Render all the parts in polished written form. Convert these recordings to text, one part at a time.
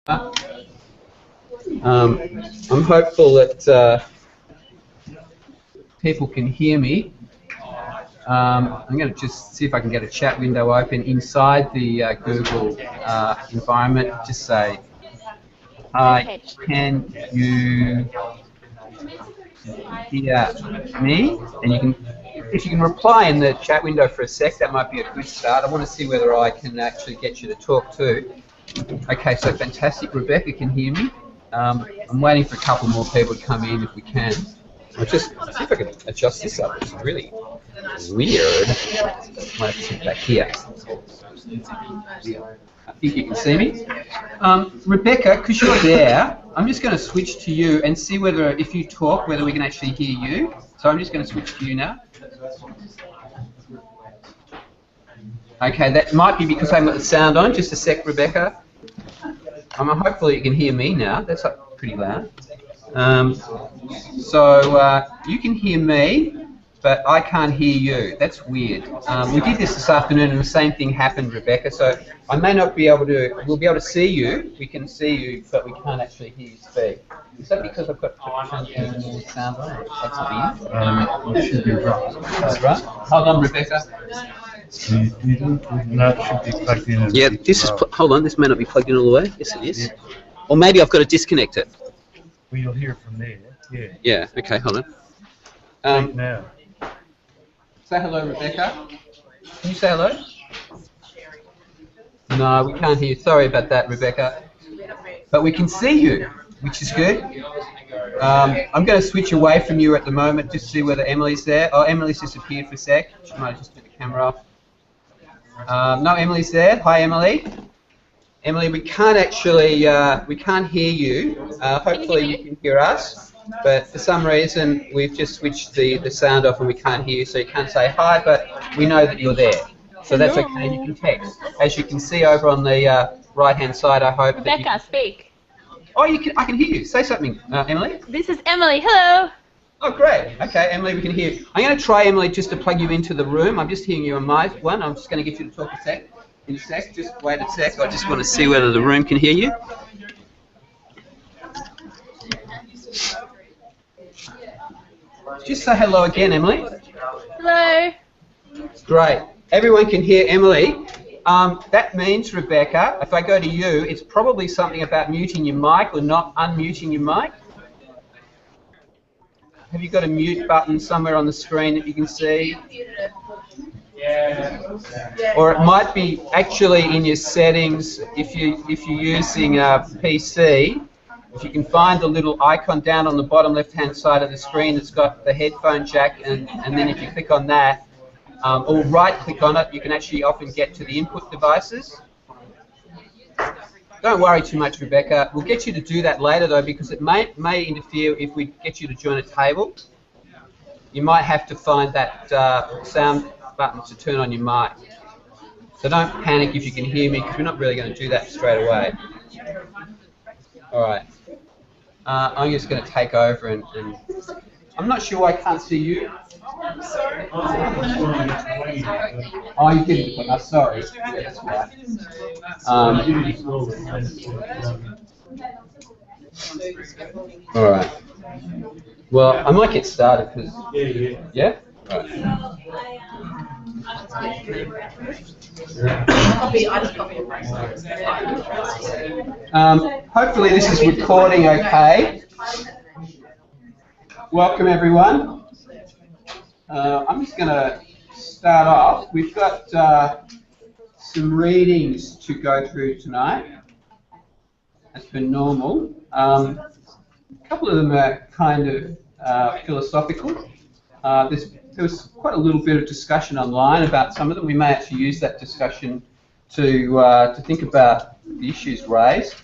I'm hopeful that people can hear me. I'm going to just see if I can get a chat window open inside the Google environment. Just say, hi, can you hear me? And you can, if you can reply in the chat window for a sec, that might be a good start. I want to see whether I can actually get you to talk too. Okay, so fantastic. Rebecca can hear me. I'm waiting for a couple more people to come in if we can. I'll just see if I can adjust this up. It's really weird. Might have to sit back here. I think you can see me. Rebecca, because you're there, I'm just going to switch to you and see whether, if you talk, whether we can actually hear you. So I'm just going to switch to you now. Okay, that might be because I haven't got the sound on. Just a sec, Rebecca. Hopefully you can hear me now. That's pretty loud. So you can hear me, but I can't hear you. That's weird. We did this afternoon and the same thing happened, Rebecca. So I may not be able to, we'll be able to see you. We can see you, but we can't actually hear you speak. Is that because I've got to turn the sound on? That's weird. It should be right. That's right. Hold on, Rebecca. That should be plugged in. Yeah, this is, hold on, this may not be plugged in all the way. Yes, it is. Or maybe I've got to disconnect it. Well, you'll hear from there. Yeah. Yeah, okay, hold on. Now. Say hello, Rebecca. Can you say hello? No, we can't hear you. Sorry about that, Rebecca. But we can see you, which is good. I'm going to switch away from you at the moment just to see whether Emily's there. Oh, Emily's disappeared for a sec. She might have just turned the camera off. No, Emily's there. Hi, Emily. Emily, we can't actually, we can't hear you. Hopefully you can hear us, but for some reason we've just switched the sound off and we can't hear you, so you can't say hi, but we know that you're there. So that's okay, you can text. As you can see over on the right-hand side, I hope Rebecca, that speak. Oh, I can hear you. Say something, Emily. This is Emily. Hello. Oh, great. Okay, Emily, we can hear you. I'm going to try, Emily, just to plug you into the room. I'm just hearing you on my one. I'm just going to get you to talk in a sec. Just wait a sec. I just want to see whether the room can hear you. Just say hello again, Emily. Hello. Great. Everyone can hear Emily. That means, Rebecca, if I go to you, it's probably something about muting your mic or not unmuting your mic. Have you got a mute button somewhere on the screen that you can see? Yeah. Or it might be actually in your settings if you're using a PC. If you can find the little icon down on the bottom left-hand side of the screen that's got the headphone jack, and then if you click on that, or right-click on it, you can actually often get to the input devices. Don't worry too much, Rebecca. We'll get you to do that later, though, because it may interfere if we get you to join a table. You might have to find that sound button to turn on your mic. So don't panic if you can hear me, because we're not really going to do that straight away. All right. I'm just going to take over and I'm not sure why I can't see you. Sorry. Oh, you didn't. I'm sorry. Yeah, that's right. All right. Well, I might get started because. Yeah. Right. Hopefully this is recording okay. Welcome everyone. I'm just going to start off. We've got some readings to go through tonight, as per normal. A couple of them are kind of philosophical. There was quite a little bit of discussion online about some of them. We may actually use that discussion to think about the issues raised.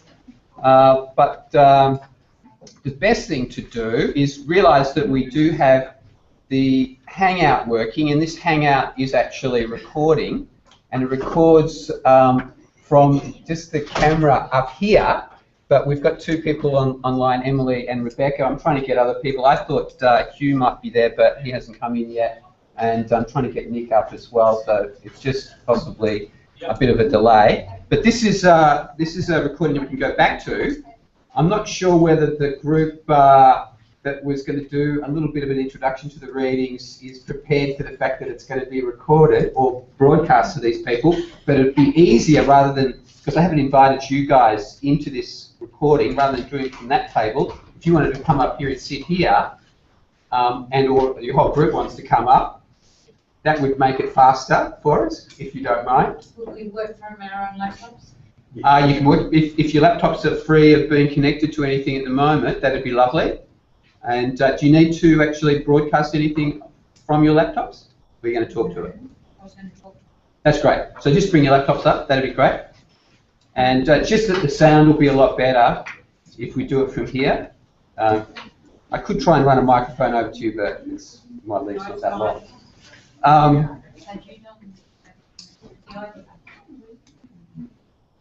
But the best thing to do is realise that we do have the Hangout working, and this Hangout is actually recording, and it records from just the camera up here, but we've got two people online, Emily and Rebecca. I'm trying to get other people. I thought Hugh might be there, but he hasn't come in yet, and I'm trying to get Nick up as well, so it's just possibly a bit of a delay. But this is a recording that we can go back to. I'm not sure whether the group that was going to do a little bit of an introduction to the readings is prepared for the fact that it's going to be recorded or broadcast to these people, but it'd be easier rather than, because I haven't invited you guys into this recording, rather than doing it from that table, if you wanted to come up here and sit here, and or your whole group wants to come up, that would make it faster for us, if you don't mind. Will we work from our own laptops? You can work, if your laptops are free of being connected to anything at the moment, that'd be lovely. And do you need to actually broadcast anything from your laptops? We're going to talk to it. I was going to talk. That's great. So just bring your laptops up. That'd be great. And just that the sound will be a lot better if we do it from here. I could try and run a microphone over to you, but it might leave us that long.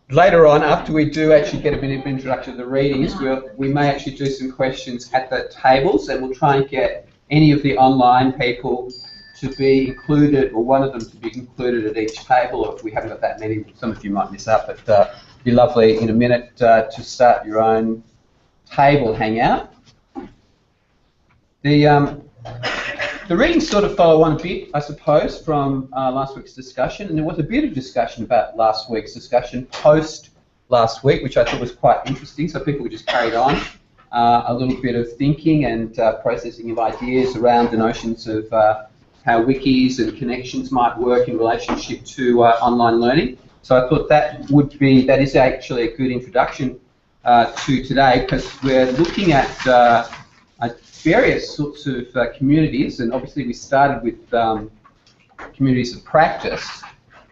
Later on, after we do actually get a bit of introduction to the readings, we may actually do some questions at the tables, and we'll try and get any of the online people to be included, or one of them to be included at each table, or if we haven't got that many, some of you might miss out, but it'd be lovely in a minute to start your own table hangout. The readings sort of follow on a bit, I suppose, from last week's discussion, and there was a bit of discussion about last week's discussion post last week, which I thought was quite interesting, so people just carried on a little bit of thinking and processing of ideas around the notions of how wikis and connections might work in relationship to online learning. So I thought that is actually a good introduction to today, because we're looking at various sorts of communities, and obviously we started with communities of practice,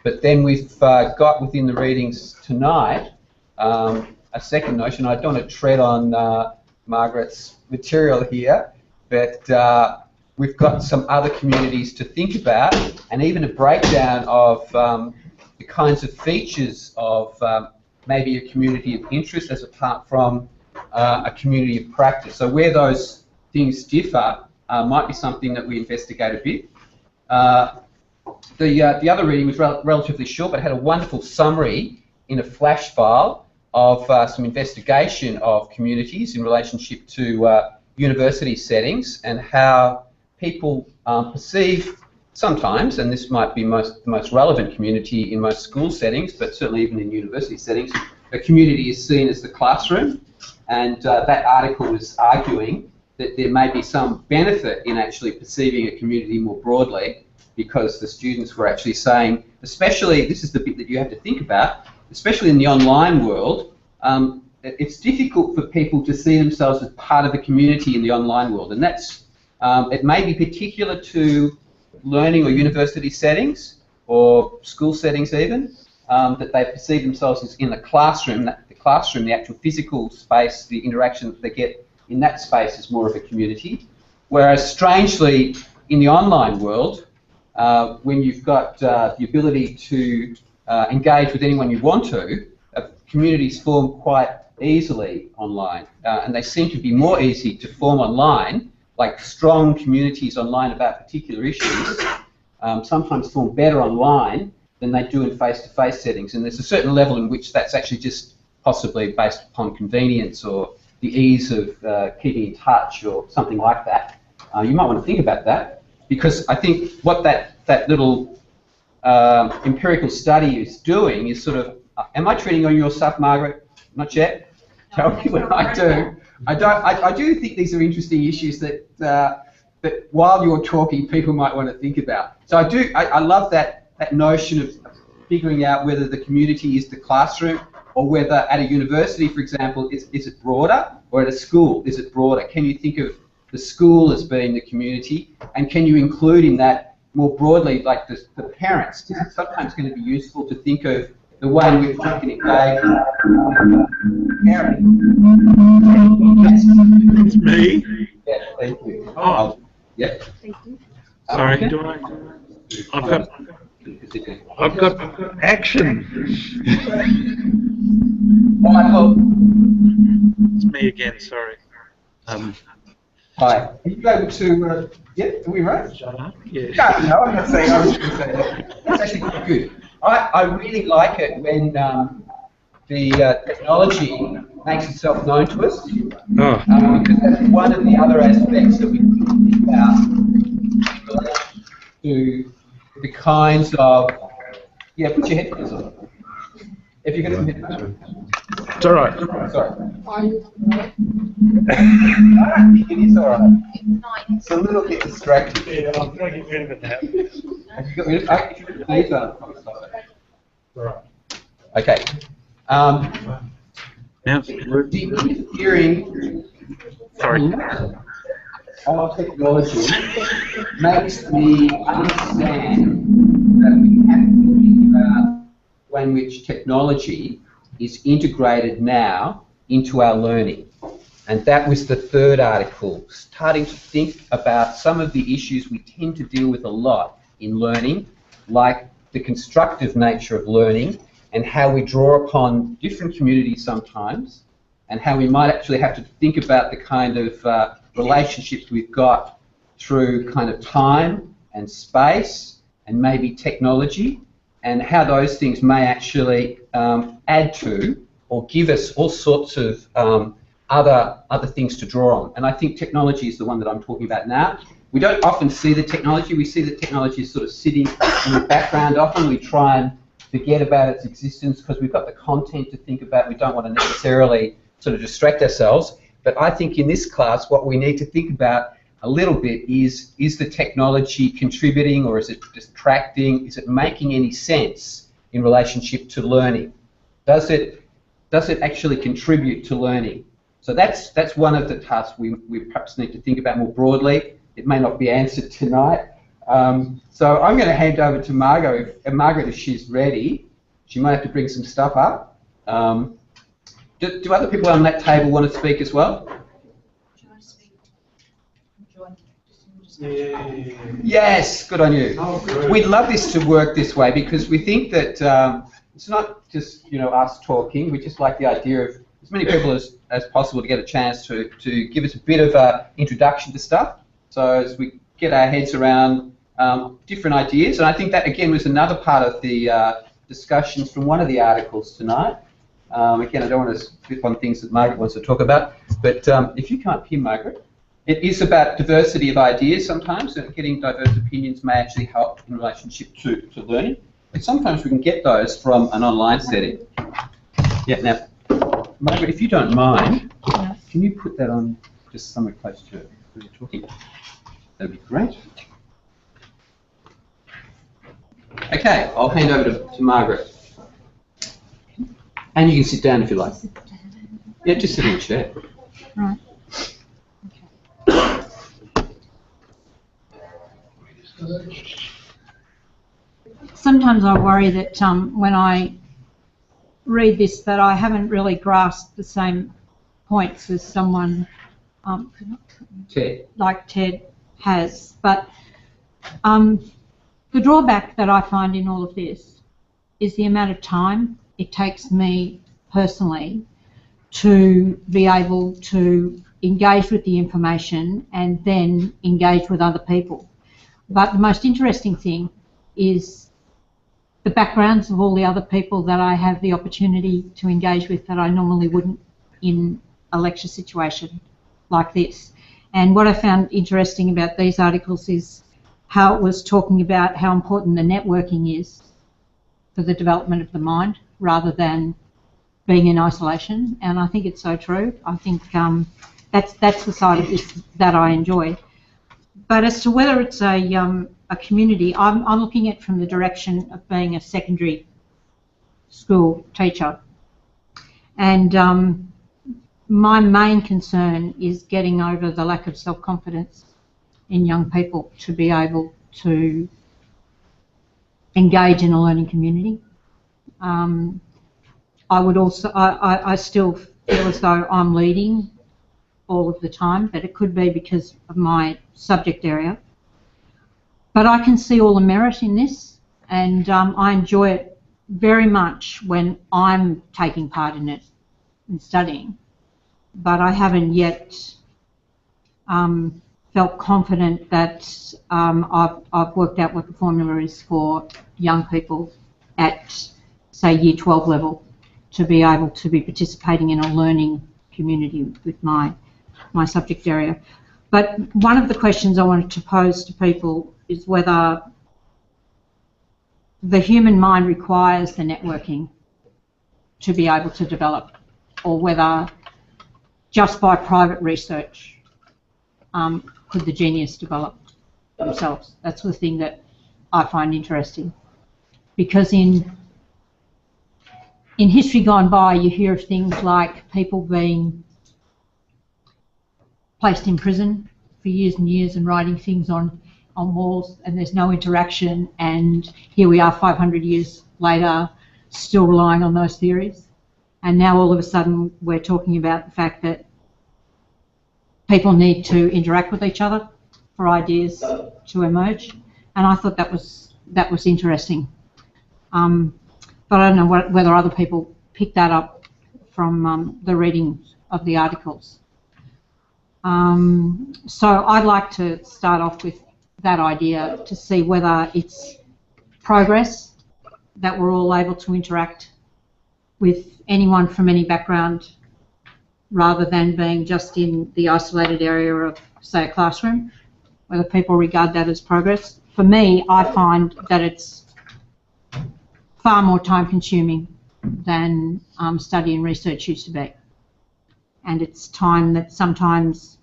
but then we've got within the readings tonight a second notion. I don't want to tread on Margaret's material here, but we've got some other communities to think about, and even a breakdown of the kinds of features of maybe a community of interest as apart from a community of practice. So where those things differ might be something that we investigate a bit. The other reading was relatively short, but had a wonderful summary in a flash file of some investigation of communities in relationship to university settings and how people perceive sometimes, and this might be the most relevant community in most school settings, but certainly even in university settings, a community is seen as the classroom, and that article was arguing that there may be some benefit in actually perceiving a community more broadly, because the students were actually saying, especially, this is the bit that you have to think about, especially in the online world, it's difficult for people to see themselves as part of the community in the online world, and that's, it may be particular to learning or university settings, or school settings even, that they perceive themselves as in the classroom, the actual physical space, the interaction that they get in that space is more of a community. Whereas strangely, in the online world, when you've got the ability to engage with anyone you want to, communities form quite easily online. And they seem to be more easy to form online, like strong communities online about particular issues, sometimes form better online than they do in face-to-face settings. And there's a certain level in which that's actually just possibly based upon convenience or the ease of keeping in touch or something like that. You might want to think about that, because I think what that little empirical study is doing is sort of, am I treading on your stuff, Margaret? Not yet? Tell me when I do. I do think these are interesting issues that that while you're talking, people might want to think about. So I love that notion of figuring out whether the community is the classroom, or whether at a university, for example, is it broader, or at a school, is it broader? Can you think of the school as being the community, and can you include in that more broadly, like the parents? Is it sometimes going to be useful to think of the way in which you can engage parents? It's me. Yeah, thank you. Oh. Yeah. Thank you. Sorry, do I? I've got action. It's me again. Sorry. Hi. Are you able to? Yeah. Are we right? Shut up. Yeah. No, I'm not saying. I was going to say that. That's actually quite good. I really like it when the technology makes itself known to us, Oh, because that's one of the other aspects that we can think about in relation to the kinds of, yeah, put your headphones on. If you're going to some headphones. it's all right. Sorry. I don't think it is all right. It's a little bit distracting. Yeah, I'm trying to get rid of it now. Have you got rid of it? If you put these on, it'll probably stop it. All right. Okay. Yeah. The interfering Sorry. of technology makes me understand that we have to think about the way in which technology is integrated now into our learning. And that was the third article, starting to think about some of the issues we tend to deal with a lot in learning, like the constructive nature of learning and how we draw upon different communities sometimes, and how we might actually have to think about the kind of relationships we've got through kind of time and space and maybe technology, and how those things may actually add to or give us all sorts of other things to draw on. And I think technology is the one that I'm talking about now. We don't often see the technology. We see the technology sort of sitting in the background. Often we try and forget about its existence because we've got the content to think about. We don't want to necessarily sort of distract ourselves. But I think in this class what we need to think about a little bit is the technology contributing, or is it distracting? Is it making any sense in relationship to learning? Does it actually contribute to learning? So that's one of the tasks we perhaps need to think about more broadly. It may not be answered tonight. So I'm going to hand over to Margot. Margaret, if she's ready, she might have to bring some stuff up. Do other people on that table want to speak as well? Do you want to speak? Join. Yes, good on you. Oh, good. We'd love this to work this way because we think that it's not just us talking. We just like the idea of as many people as possible to get a chance to give us a bit of an introduction to stuff. So as we get our heads around different ideas, and I think that again was another part of the discussions from one of the articles tonight. Again, I don't want to flip on things that Margaret wants to talk about, but if you can't hear Margaret, it is about diversity of ideas sometimes, and getting diverse opinions may actually help in relationship to learning. But sometimes we can get those from an online setting. Yeah, now, Margaret, if you don't mind, can you put that on just somewhere close to where you're talking? That'd be great. Okay, I'll hand over to Margaret. And you can sit down if you like. Yeah, just sit in a chair. Right. Sometimes I worry that when I read this that I haven't really grasped the same points as someone Ted. like Ted has. But the drawback that I find in all of this is the amount of time it takes me personally to be able to engage with the information and then engage with other people. But the most interesting thing is the backgrounds of all the other people that I have the opportunity to engage with that I normally wouldn't in a lecture situation like this. And what I found interesting about these articles is how it was talking about how important the networking is for the development of the mind rather than being in isolation. And I think it's so true. I think that's the side of this that I enjoy. But as to whether it's a community, I'm looking at it from the direction of being a secondary school teacher. And my main concern is getting over the lack of self-confidence in young people to be able to engage in a learning community. I still feel as though I'm leading all of the time, but it could be because of my subject area. But I can see all the merit in this, and I enjoy it very much when I'm taking part in it and studying. But I haven't yet felt confident that I've worked out what the formula is for young people at, say, Year 12 level. to be able to be participating in a learning community with my subject area. But one of the questions I wanted to pose to people is whether the human mind requires the networking to be able to develop, or whether just by private research could the genius develop themselves. That's the thing that I find interesting, because in history gone by, you hear of things like people being placed in prison for years and years and writing things on walls, and there's no interaction, and here we are 500 years later still relying on those theories. And now all of a sudden we're talking about the fact that people need to interact with each other for ideas to emerge, and I thought that was interesting. But I don't know whether other people picked that up from the reading of the articles. So I'd like to start off with that idea to see whether it's progress that we're all able to interact with anyone from any background, rather than being just in the isolated area of, say, a classroom, whether people regard that as progress. For me, I find that it's far more time consuming than study and research used to be. And it's time that sometimes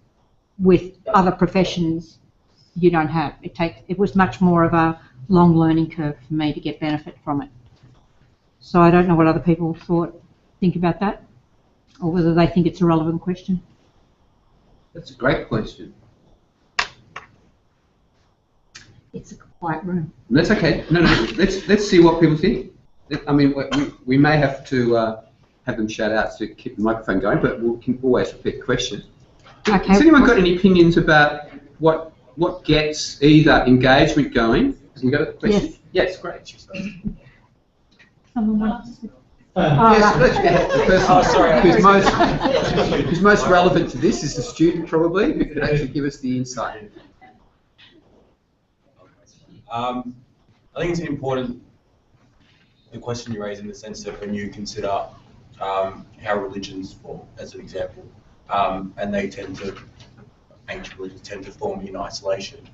with other professions you don't have. It was much more of a long learning curve for me to get benefit from it. So I don't know what other people think about that, or whether they think it's a relevant question. That's a great question. It's a quiet room. That's okay. No. Let's see what people think. I mean, we may have to have them shout out to keep the microphone going, but we can always repeat the question. Okay. Has anyone got any opinions about what gets either engagement going? Have you got a question? Yes, great. Someone wants to... Yes, let's get the person who's most relevant to this is the student, probably, who could actually give us the insight. I think it's important, the question you raise, in the sense that when you consider how religions form, as an example, and ancient religions tend to form in isolation.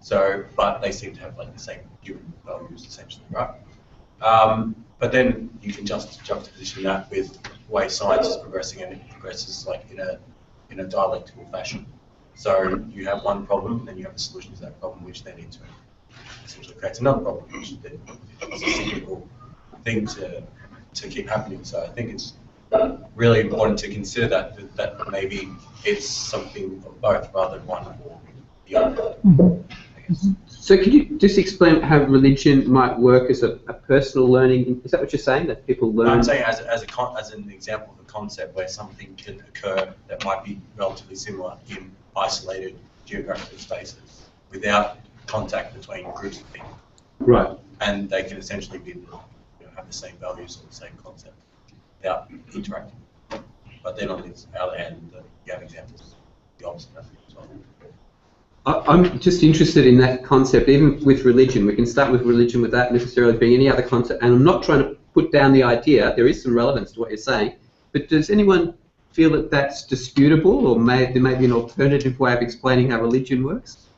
So, but they seem to have like the same human values, essentially, right? But then you can just juxtaposition that with the way science is progressing, and it progresses like in a dialectical fashion. So you have one problem, and then you have a solution to that problem, which then in turn essentially creates another problem, which then is a cyclical thing to keep happening. So I think it's really important to consider that maybe it's something of both rather than one or the other. I guess. So could you just explain how religion might work as a personal learning? Is that what you're saying, that people learn? I'm saying as an example of a concept where something can occur that might be relatively similar in isolated geographical spaces without contact between groups of people. Right. And they can essentially be, have the same values or the same concept without interacting. But then on the other hand, you have examples of the opposite as well. I'm just interested in that concept, even with religion. We can start with religion without necessarily being any other concept. And I'm not trying to put down the idea. There is some relevance to what you're saying. But does anyone feel that that's disputable, or there may be an alternative way of explaining how religion works?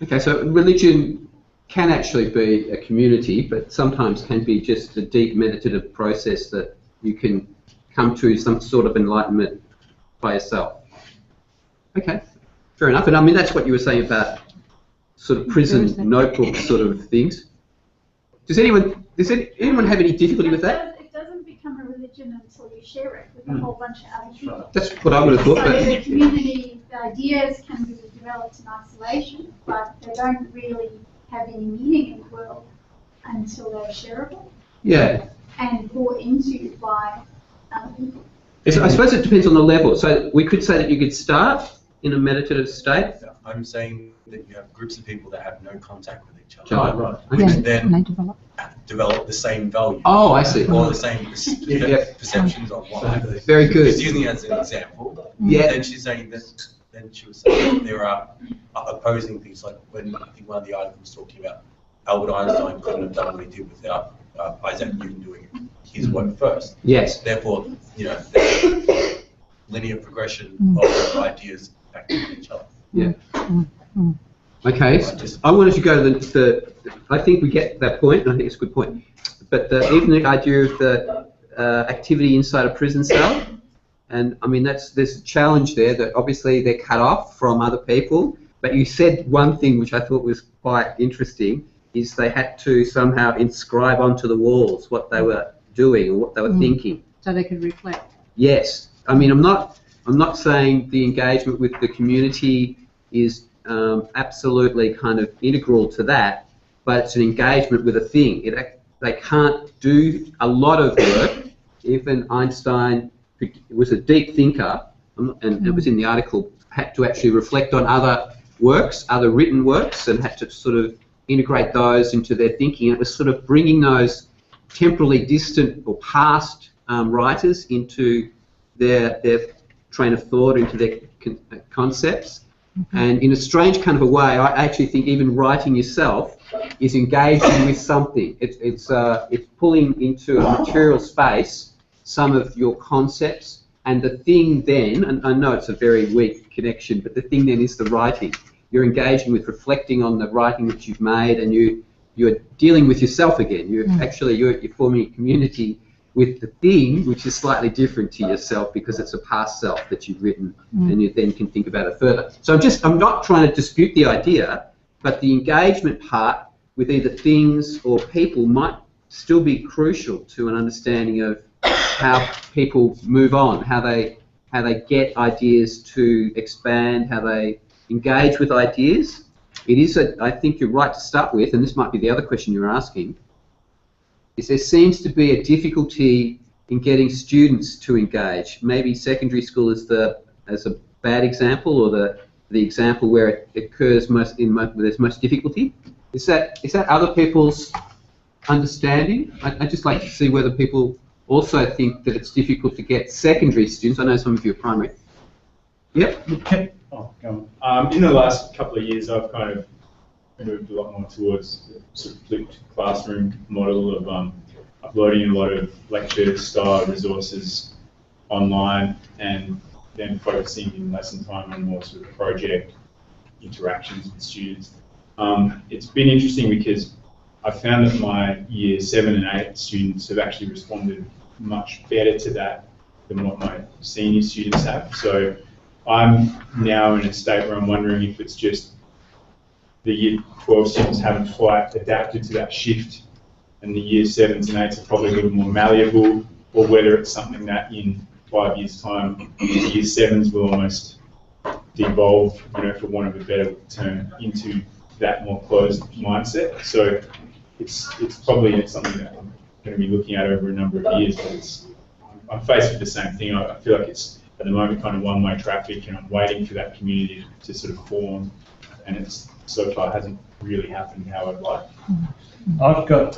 Okay, so religion can actually be a community, but sometimes can be just a deep meditative process that you can come to some sort of enlightenment by yourself. Okay, fair enough. And I mean, that's what you were saying about sort of prison notebook sort of things. Does anyone have any difficulty with that? It doesn't become a religion until you share it with a whole bunch of other people. That's what I would have thought. So But the community, the ideas can be developed in isolation, but they don't really have any meaning in the world until they're shareable. Yeah. And brought into by other people. I suppose it depends on the level. So we could say that you could start in a meditative state. I'm saying that you have groups of people that have no contact with each other, Right. which Yeah, then they develop the same values. Oh, I see. Or the same perceptions of one another. Very good. Just using it as an example. Yeah. Then she's saying that. Then she was saying that there are opposing things, like when I think one of the articles was talking about Albert Einstein couldn't have done what he did without Isaac Newton doing his work first. Yes. Therefore, there's a linear progression of ideas back to each other. Yeah. Okay. I wanted to go to the I think we get that point, and I think it's a good point. But even the idea of the activity inside a prison cell, and I mean there's a challenge there that obviously they're cut off from other people. But you said one thing which I thought was quite interesting, is they had to somehow inscribe onto the walls what they were doing or what they were thinking. So they could reflect. Yes. I mean, I'm not saying the engagement with the community is absolutely kind of integral to that, but it's an engagement with a thing. They can't do a lot of work. Even Einstein was a deep thinker, and it was in the article, had to actually reflect on other works, other written works, and had to sort of integrate those into their thinking. It was sort of bringing those temporally distant or past writers into their train of thought, into their concepts. And in a strange kind of a way, I actually think even writing yourself is engaging with something. It's pulling into a material space some of your concepts, and the thing then, and I know it's a very weak connection, but the thing then is the writing. You're engaging with, reflecting on the writing that you've made, and you're dealing with yourself again. You're forming a community with the thing, which is slightly different to yourself because it's a past self that you've written, and you then can think about it further. So I'm not trying to dispute the idea, but the engagement part with either things or people might still be crucial to an understanding of how people move on, how they get ideas to expand, how they engage with ideas. It is, I think you're right to start with, and this might be the other question you're asking, is there seems to be a difficulty in getting students to engage. Maybe secondary school is as a bad example, or the example where it occurs where there's most difficulty. Is that other people's understanding? I'd just like to see whether people also think that it's difficult to get secondary students. I know some of you are primary. Yep. Okay. Oh, go on. In the last couple of years, I've kind of moved a lot more towards the sort of flipped classroom model of uploading a lot of lecture-style resources online, and then focusing in lesson time on more sort of project interactions with students. It's been interesting because I found that my year 7 and 8 students have actually responded much better to that than what my senior students have. So I'm now in a state where I'm wondering if it's just the year 12 students haven't quite adapted to that shift, and the year 7s and 8s are probably a little more malleable, or whether it's something that in 5 years' time, the year 7s will almost devolve, for want of a better term, into that more closed mindset. So it's probably something that I'm going to be looking at over a number of years, but I'm faced with the same thing. I feel like it's at the moment kind of one-way traffic, and I'm waiting for that community to sort of form, and it's so far hasn't really happened how I'd like. I've got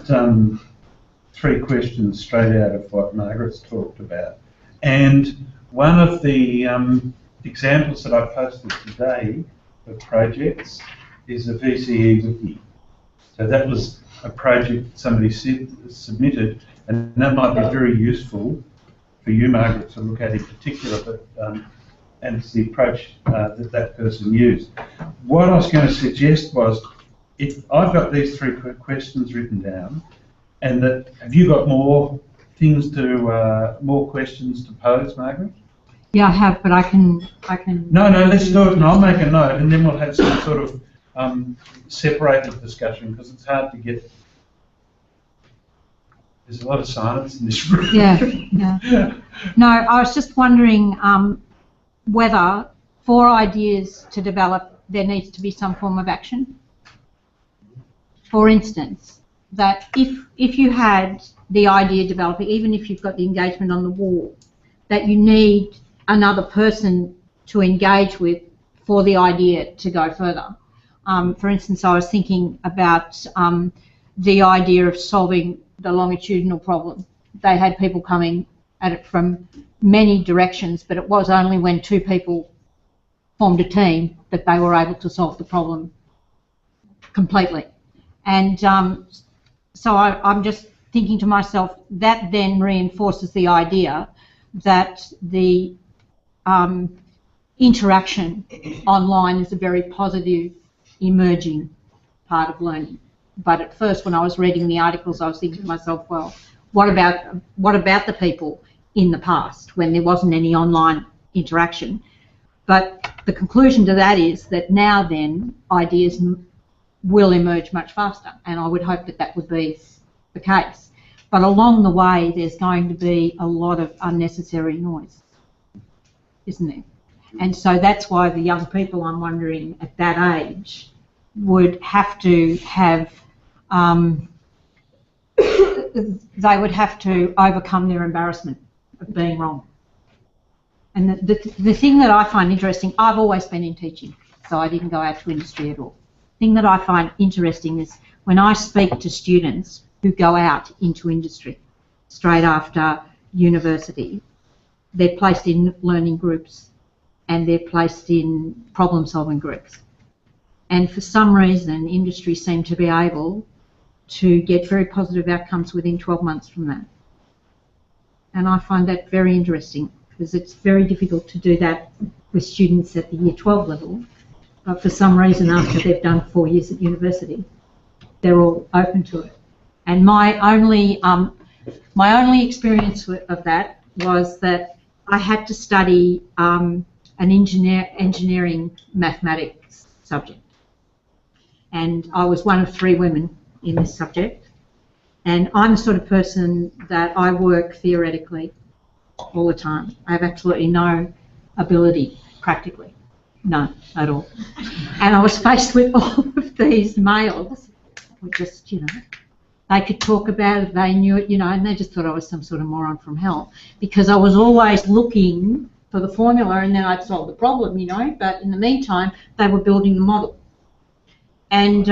3 questions straight out of what Margaret's talked about, and one of the examples that I posted today of projects is a VCE wiki. So that was a project somebody submitted, and that might be very useful for you, Margaret, to look at in particular, but and it's the approach that person used. What I was going to suggest was, if I've got these 3 questions written down, and that, have you got more things to, more questions to pose, Margaret? Yeah, I have, but I can. No, let's do it, and I'll make a note, and then we'll have some sort of separated discussion, because it's hard to get. There's a lot of silence in this room. Yeah. No, I was just wondering whether, for ideas to develop, there needs to be some form of action. For instance, that if you had the idea developing, even if you've got the engagement on the wall, that you need another person to engage with for the idea to go further. For instance, I was thinking about the idea of solving the longitudinal problem. They had people coming at it from many directions, but it was only when 2 people formed a team that they were able to solve the problem completely. And so I'm just thinking to myself, that then reinforces the idea that the interaction online is a very positive, emerging part of learning. But at first, when I was reading the articles, I was thinking to myself, well, what about the people in the past when there wasn't any online interaction? But the conclusion to that is that now then ideas will emerge much faster, and I would hope that that would be the case. But along the way, there's going to be a lot of unnecessary noise, isn't there? And so that's why the young people, I'm wondering, at that age, would have to have, they would have to overcome their embarrassment of being wrong. And the thing that I find interesting, I've always been in teaching, so I didn't go out to industry at all. The thing that I find interesting is when I speak to students who go out into industry straight after university, they're placed in learning groups and they're placed in problem-solving groups. And for some reason, industry seem to be able to get very positive outcomes within 12 months from that. And I find that very interesting, because it's very difficult to do that with students at the Year 12 level. But for some reason, after they've done 4 years at university, they're all open to it. And my only experience of that was that I had to study an engineering mathematics subject. And I was one of 3 women in this subject. And I'm the sort of person that I work theoretically all the time. I have absolutely no ability, practically. None at all. And I was faced with all of these males who just, you know, they could talk about it, they knew it, you know, and they just thought I was some sort of moron from hell, because I was always looking for the formula and then I'd solve the problem, you know, but in the meantime, they were building the model. And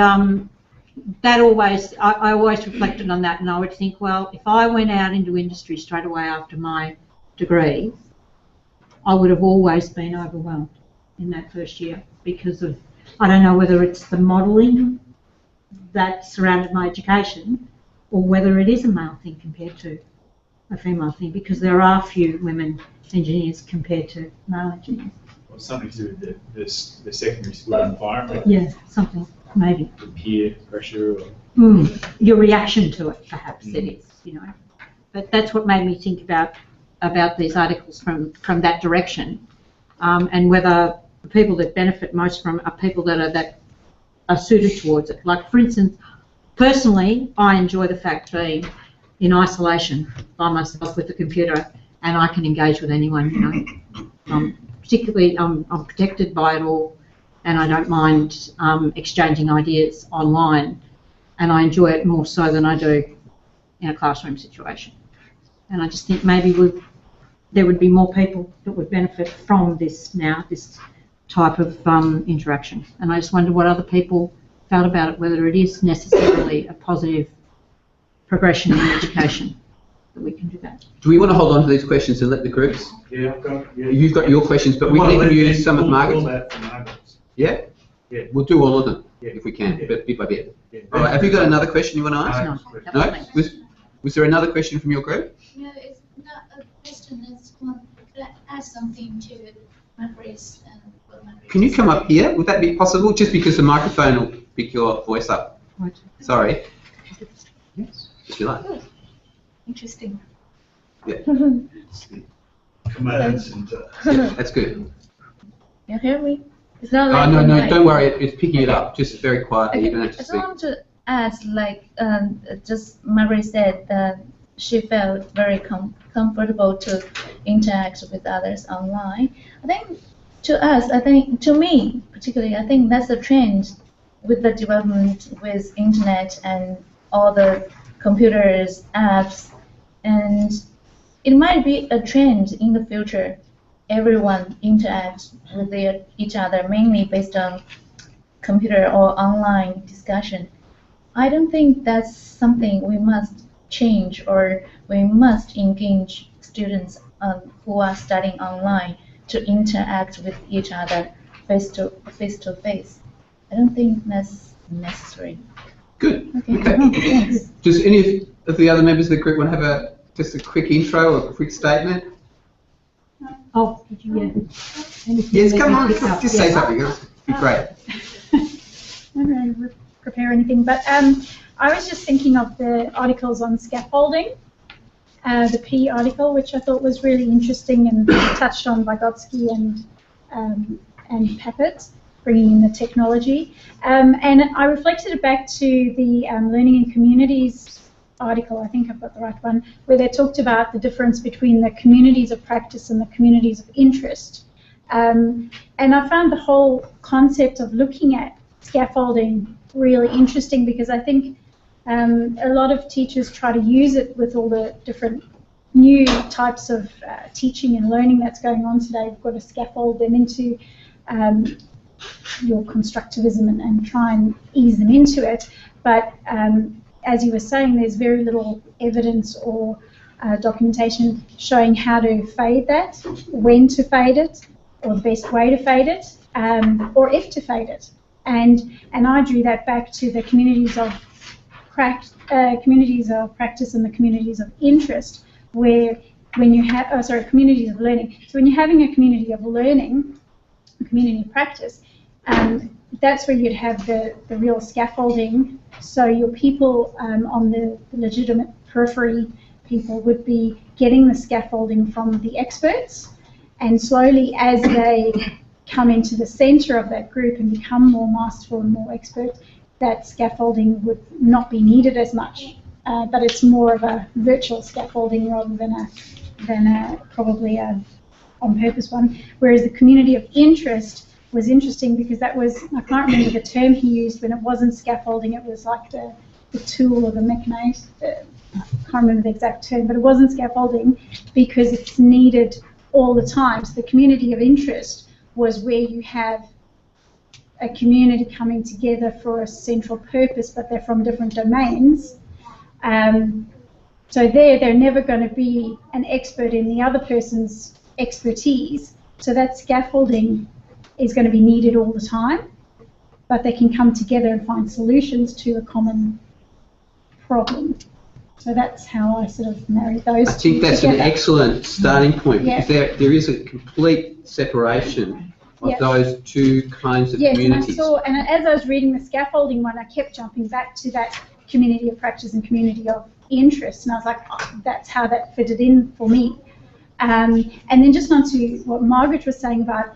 that always, I always reflected on that, and I would think, well, if I went out into industry straight away after my degree, I would have always been overwhelmed in that first year because of, I don't know whether it's the modelling that surrounded my education or whether it is a male thing compared to a female thing, because there are few women engineers compared to male engineers. Well, something to do with the secondary school environment. Yeah, something, maybe. The peer pressure. Or your reaction to it, perhaps, it is, you know. But that's what made me think about these articles from that direction, and whether the people that benefit most from it are people that are suited towards it. Like, for instance, personally, I enjoy the fact being in isolation by myself with the computer, and I can engage with anyone, you know. Particularly, I'm protected by it all, and I don't mind exchanging ideas online, and I enjoy it more so than I do in a classroom situation. And I just think maybe there would be more people that would benefit from this now, this type of interaction. And I just wonder what other people felt about it, whether it is necessarily a positive progression in education that we can do that. Do we want to hold on to these questions and let the groups? Yeah, I've got. Yeah. You've got your questions, but we can even use some of Margaret's. Yeah? Yeah. We'll do all of them if we can, Yeah. but bit by bit. Yeah. All right. Have you got another question you want to ask? No? Was there another question from your group? No, it's not a question. It's want to add something to Margaret's and what Margaret Can you said. come up here? Would that be possible? Just because the microphone will pick your voice up. Right. Sorry. Yes, if you like. Interesting. Yeah. Commands and. Yeah, that's good. You hear me? It's not Oh, like no, on no, my- don't worry. It's picking it up. Just very quietly. You don't have I to just speak. want to add, like, just Margaret said that she felt very comfortable to interact with others online. I think to me particularly, I think that's a trend with the development with internet and all the computers, apps, and it might be a trend in the future. Everyone interacts with each other mainly based on computer or online discussion. I don't think that's something we must change, or we must engage students who are studying online to interact with each other face to face. I don't think that's necessary. Good. Okay. Okay. Does any of the other members of the group want to have just a quick intro or a quick statement? Oh, did you, anything Yes, that come you on, picked up? just say something. That would be great. I don't really prepare anything, but I was just thinking of the articles on scaffolding, the P article, which I thought was really interesting and touched on Vygotsky and Papert, bringing in the technology. And I reflected it back to the Learning in Communities article, I think I've got the right one, where they talked about the difference between the communities of practice and the communities of interest. And I found the whole concept of looking at scaffolding really interesting, because I think a lot of teachers try to use it with all the different new types of teaching and learning that's going on today. You've got to scaffold them into your constructivism and try and ease them into it. But as you were saying, there's very little evidence or documentation showing how to fade that, when to fade it, or the best way to fade it, or if to fade it. And I drew that back to the communities of practice and the communities of interest, where when you have, communities of learning. So when you're having a community of learning, a community of practice, that's where you'd have the real scaffolding. So your people on the legitimate periphery people would be getting the scaffolding from the experts, and slowly as they come into the centre of that group and become more masterful and more expert, that scaffolding would not be needed as much. But it's more of a virtual scaffolding rather than probably a on-purpose one. Whereas the community of interest was interesting because that was, I can't remember the term he used when it wasn't scaffolding, it was like the tool or the mechanism, I can't remember the exact term, but it wasn't scaffolding because it's needed all the time. So the community of interest was where you have a community coming together for a central purpose, but they're from different domains. So they're never going to be an expert in the other person's expertise. So that scaffolding is going to be needed all the time, but they can come together and find solutions to a common problem. So that's how I sort of married those two. I think that's together. an excellent starting point, Yeah. because there is a complete separation of Yes. those two kinds of Yes, communities. and as I was reading the scaffolding one, I kept jumping back to that community of practice and community of interest, and I was like, oh, that's how that fitted in for me. And then just on to what Margaret was saying about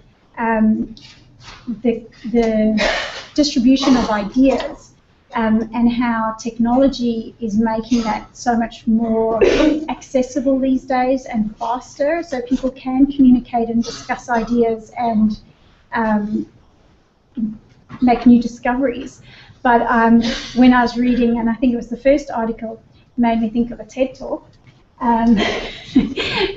the distribution of ideas and how technology is making that so much more accessible these days and faster, so people can communicate and discuss ideas and make new discoveries. But when I was reading, and I think it was the first article, it made me think of a TED Talk,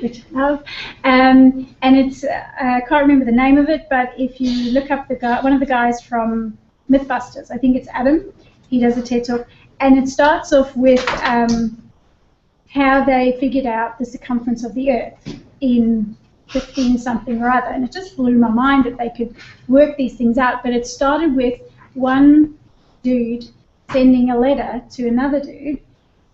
which I love. And it's, I can't remember the name of it, but if you look up the guy, one of the guys from Mythbusters, I think it's Adam, he does a TED Talk, and it starts off with how they figured out the circumference of the Earth in 15 something or other, and it just blew my mind that they could work these things out. But it started with one dude sending a letter to another dude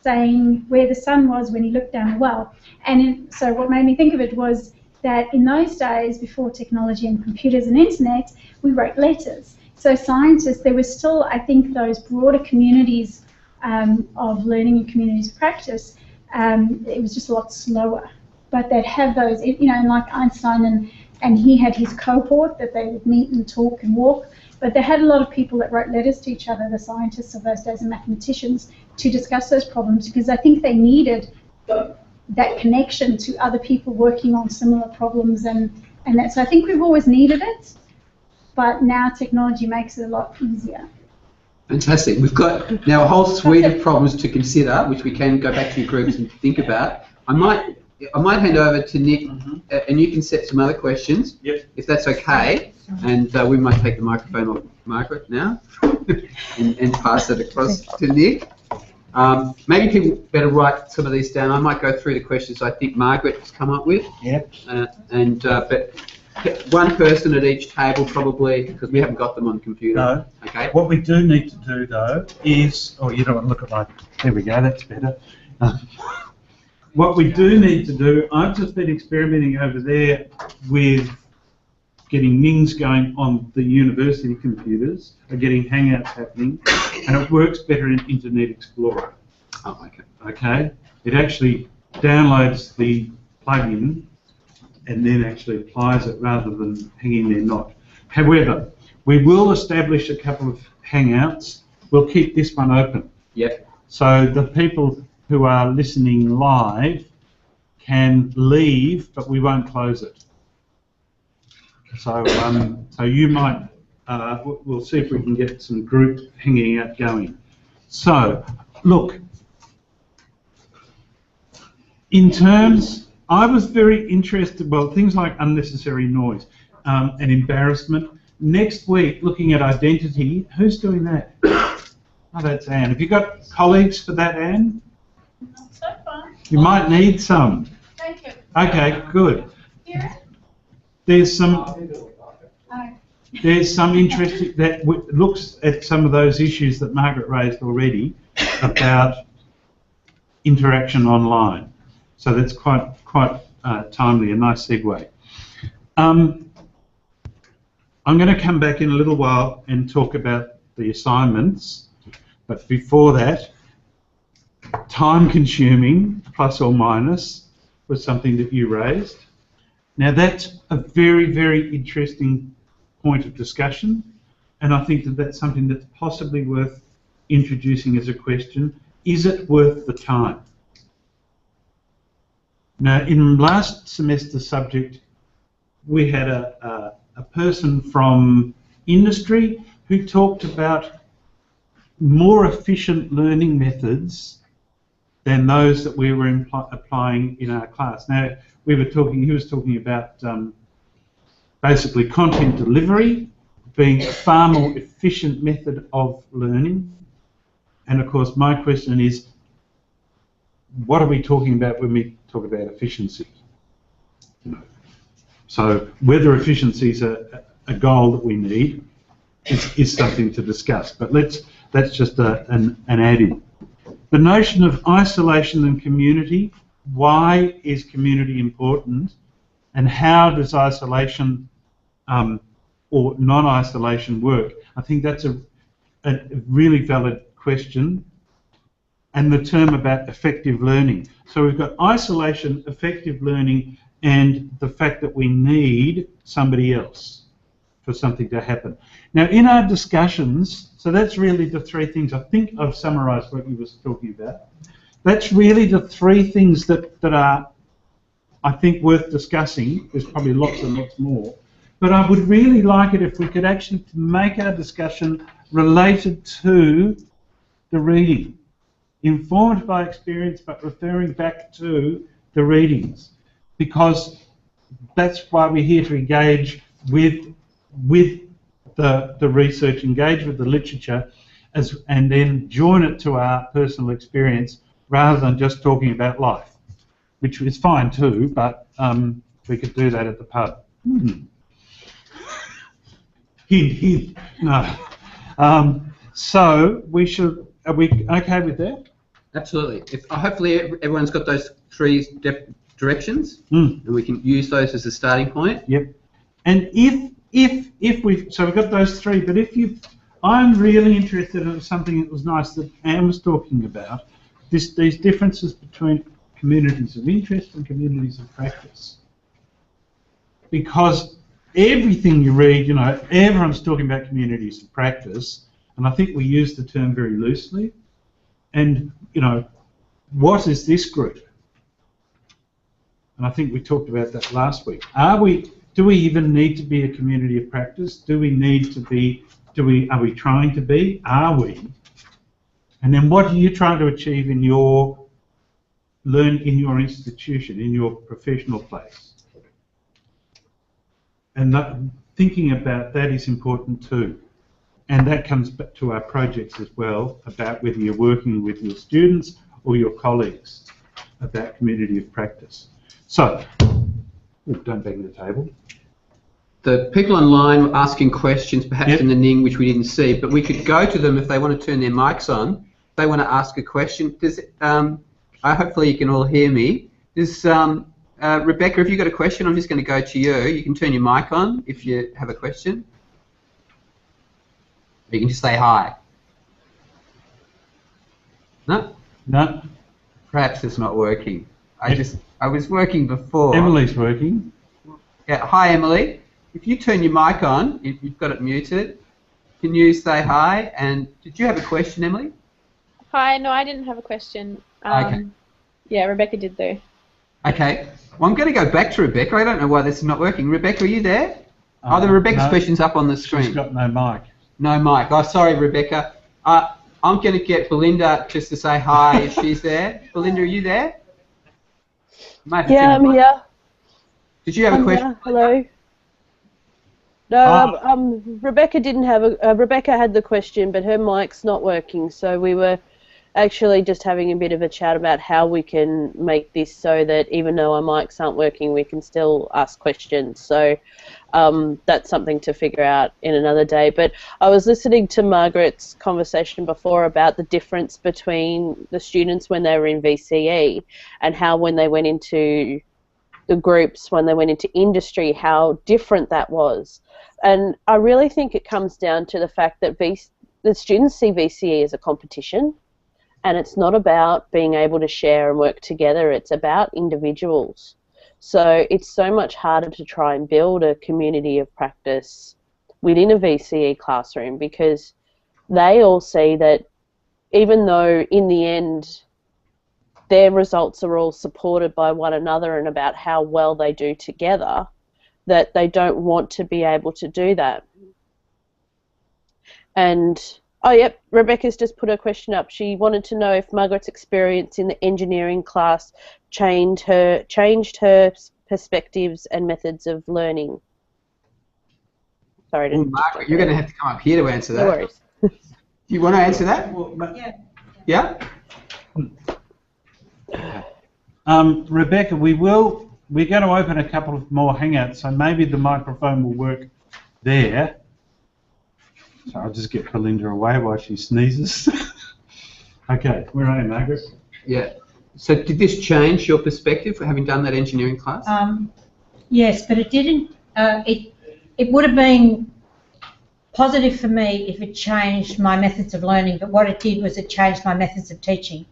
saying where the sun was when he looked down the well. And so what made me think of it was that in those days, before technology and computers and internet, we wrote letters. So scientists, there was still, I think, those broader communities of learning and communities of practice. It was just a lot slower. But they'd have those, you know, like Einstein, and he had his cohort that they would meet and talk and walk. But they had a lot of people that wrote letters to each other, the scientists of those days and mathematicians, to discuss those problems, because I think they needed that connection to other people working on similar problems and that. So I think we've always needed it, but now technology makes it a lot easier. Fantastic. We've got now a whole suite of problems to consider, which we can go back to your groups and think about. I might hand over to Nick, and you can set some other questions, if that's okay. And we might take the microphone off Margaret now and pass it across to Nick. Maybe people better write some of these down. I might go through the questions I think Margaret has come up with. Yep. But one person at each table probably, because we haven't got them on computer. No. Okay. What we do need to do though is, oh, you don't want to look at my, there we go, that's better. What we do need to do, I've just been experimenting over there with getting Nings going on the university computers, getting Hangouts happening, and it works better in Internet Explorer. Oh, okay. Okay? It actually downloads the plugin and then actually applies it rather than hanging there not. However, we will establish a couple of Hangouts. We'll keep this one open. Yep. So the people who are listening live can leave, but we won't close it. So, so you might, we'll see if we can get some group hanging out going. So, look, in terms, I was very interested, well, things like unnecessary noise and embarrassment. Next week, looking at identity, who's doing that? Oh, that's Anne. Have you got colleagues for that, Anne? So far. You might need some. Thank you. Okay, good. Here. There's some interesting that looks at some of those issues that Margaret raised already about interaction online. So that's quite timely, a nice segue. I'm going to come back in a little while and talk about the assignments, but before that, time consuming, plus or minus, was something that you raised. Now that's a very, very interesting point of discussion, and I think that that's something that's possibly worth introducing as a question. Is it worth the time? Now, in last semester's subject, we had a person from industry who talked about more efficient learning methods than those that we were applying in our class. Now, he was talking about basically content delivery being a far more efficient method of learning. And of course, my question is, what are we talking about when we talk about efficiency? So whether efficiency is a goal that we need is something to discuss. But that's just an add-in. The notion of isolation and community. Why is community important, and how does isolation or non-isolation work? I think that's a really valid question. And the term about effective learning. So we've got isolation, effective learning, and the fact that we need somebody else for something to happen. Now, in our discussions, so that's really the three things. I think I've summarised what you were talking about. That's really the three things that are, I think, worth discussing. There's probably lots and lots more. But I would really like it if we could actually make our discussion related to the reading. Informed by experience, but referring back to the readings. Because that's why we're here to engage with the research, engage with the literature, and then join it to our personal experience, rather than just talking about life, which is fine too, but we could do that at the pub. Hint, no. So we should, are we okay with that? Absolutely. Hopefully everyone's got those three directions, and we can use those as a starting point. Yep. And if we, so we've got those three, but I'm really interested in something that was nice that Anne was talking about, these differences between communities of interest and communities of practice. Because everything you read, everyone's talking about communities of practice, and I think we use the term very loosely. And, what is this group? And I think we talked about that last week. Do we even need to be a community of practice? Do we need to be, are we trying to be? Are we? And then what are you trying to achieve in your institution, in your professional place? And thinking about that is important too. And that comes back to our projects as well, about whether you're working with your students or your colleagues about community of practice. So, don't bang the table. the people online were asking questions, perhaps in the Ning, which we didn't see, but we could go to them if they want to turn their mics on. If they want to ask a question. Hopefully you can all hear me. Rebecca, if you've got a question, I'm just going to go to you. You can turn your mic on if you have a question. You can just say hi. No? No. Perhaps it's not working. I was working before. Emily's working. Yeah. Hi, Emily. If you turn your mic on, if you've got it muted, can you say hi? And did you have a question, Emily? Hi, no, I didn't have a question. Okay. Yeah, Rebecca did though. Okay. Well, I'm going to go back to Rebecca. I don't know why this is not working. Rebecca, are you there? The Rebecca's question's up on the screen. She's got no mic. No mic. Oh, sorry, Rebecca. I'm going to get Belinda just to say hi if she's there. Belinda, are you there? Yeah, I'm here. Did you have a question? Here. Hello. No, Rebecca didn't have Rebecca had the question, but her mic's not working. So we were actually just having a bit of a chat about how we can make this so that even though our mics aren't working, we can still ask questions. So that's something to figure out in another day. But I was listening to Margaret's conversation before about the difference between the students when they were in VCE and how when they went into the groups, when they went into industry, how different that was. And I really think it comes down to the fact that the students see VCE as a competition, and it's not about being able to share and work together, it's about individuals. So it's so much harder to try and build a community of practice within a VCE classroom because they all see that even though in the end their results are all supported by one another and about how well they do together, that they don't want to be able to do that. And, oh yep, Rebecca's just put her question up. She wanted to know if Margaret's experience in the engineering class changed her perspectives and methods of learning. Sorry. Margaret, you're going to have to come up here to answer that. No worries. Do you want to answer that? Yeah? Rebecca, we're going to open a couple of more Hangouts, so maybe the microphone will work there. So I'll just get Belinda away while she sneezes. Okay, where are you, Margaret? Yeah. So did this change your perspective for having done that engineering class? Yes, but it didn't. It would have been positive for me if it changed my methods of learning, but what it did was it changed my methods of teaching.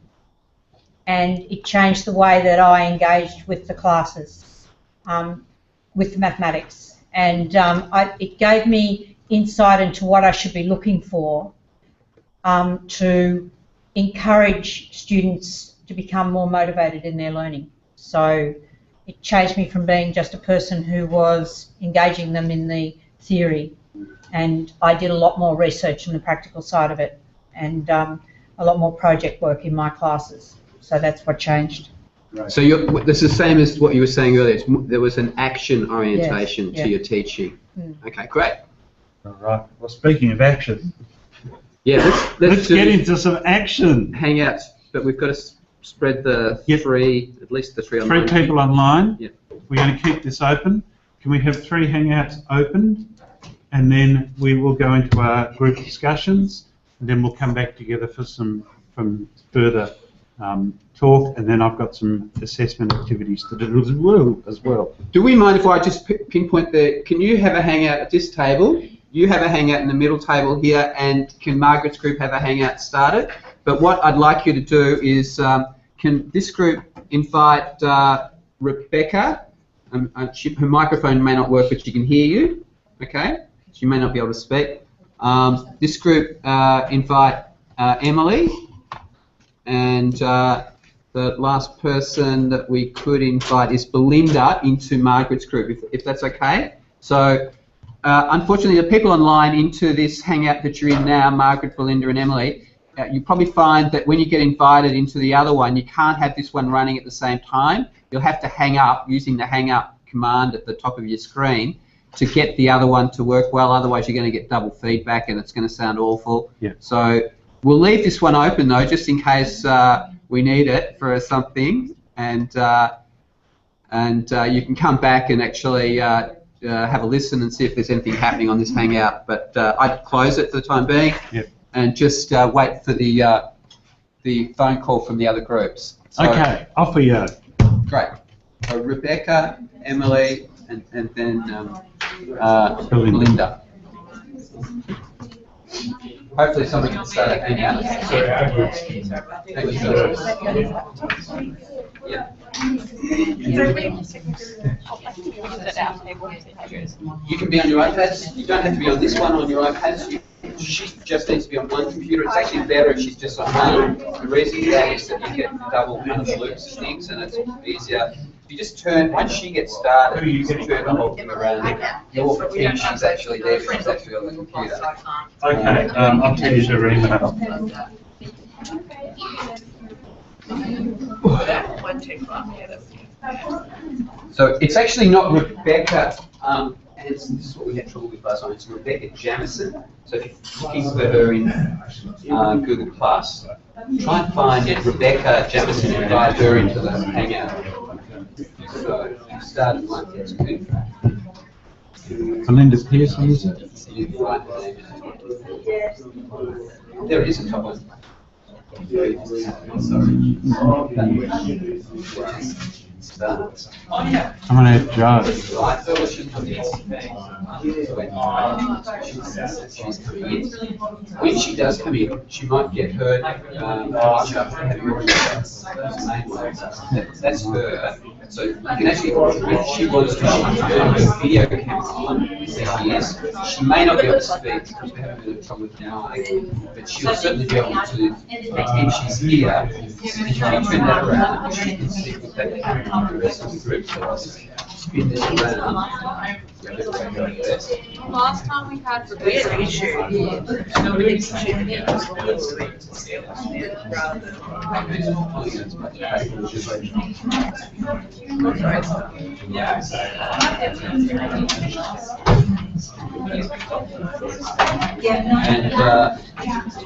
And it changed the way that I engaged with the classes, with the mathematics. And it gave me insight into what I should be looking for to encourage students to become more motivated in their learning. So it changed me from being just a person who was engaging them in the theory, and I did a lot more research on the practical side of it, and a lot more project work in my classes. So that's what changed. Right. So this is the same as what you were saying earlier. There was an action orientation to your teaching. Okay, great. All right. Well, speaking of action, let's get into some action. Hangouts, but we've got to spread the at least the three online. 3 people online. Yep. We're going to keep this open. Can we have 3 Hangouts open, and then we will go into our group discussions, and then we'll come back together for some further talk, and then I've got some assessment activities to do as well. Do we mind if I just pinpoint can you have a hangout at this table, you have a hangout in the middle table here, and can Margaret's group have a hangout started? But what I'd like you to do is, can this group invite Rebecca? Her microphone may not work, but she can hear you, okay? She may not be able to speak. This group invite Emily, and the last person that we could invite is Belinda into Margaret's group, if that's okay. So unfortunately, the people online into this hangout that you're in now, Margaret, Belinda and Emily, you probably find that when you get invited into the other one, you can't have this one running at the same time. You'll have to hang up using the hang up command at the top of your screen to get the other one to work well. Otherwise, you're going to get double feedback and it's going to sound awful. Yeah. So we'll leave this one open though, just in case we need it for something, and you can come back and actually have a listen and see if there's anything happening on this Hangout. But I'd close it for the time being, and just wait for the phone call from the other groups. So, okay, off we go. Great. So Rebecca, Emily, and then Belinda. Hopefully somebody can start a Hangout. Sorry, I have Thank you. Yeah. You can be on your iPads. You don't have to be on this one on your iPads. She just needs to be on one computer. It's actually better if she's just on one. The reason for that is that you get double kind of loops of things, and it's easier. If you just turn, once she gets started, you can turn the whole thing around. You'll pretend she's actually there, but she's actually on the computer. Okay, I'll tell you her email. So it's actually not Rebecca, and this is what we had trouble with last time. It's Rebecca Jamison. So if you're looking for her in Google Plus, try and find Rebecca Jamison and invite her into the Hangout. So start one, that's good. Belinda Pearson, is it? There it is, the top one. I'm going to have Joe. When she does come in, she might get her that's her. So you can actually, if she wants to, she can turn her video camera on. She may not be able to speak because we have a bit of trouble with the mic, but she'll certainly be able to pretend she's here. If you turn that around, she can speak with that camera. The rest of the group, so spin this around. Last time we had Rebecca issue, nobody could And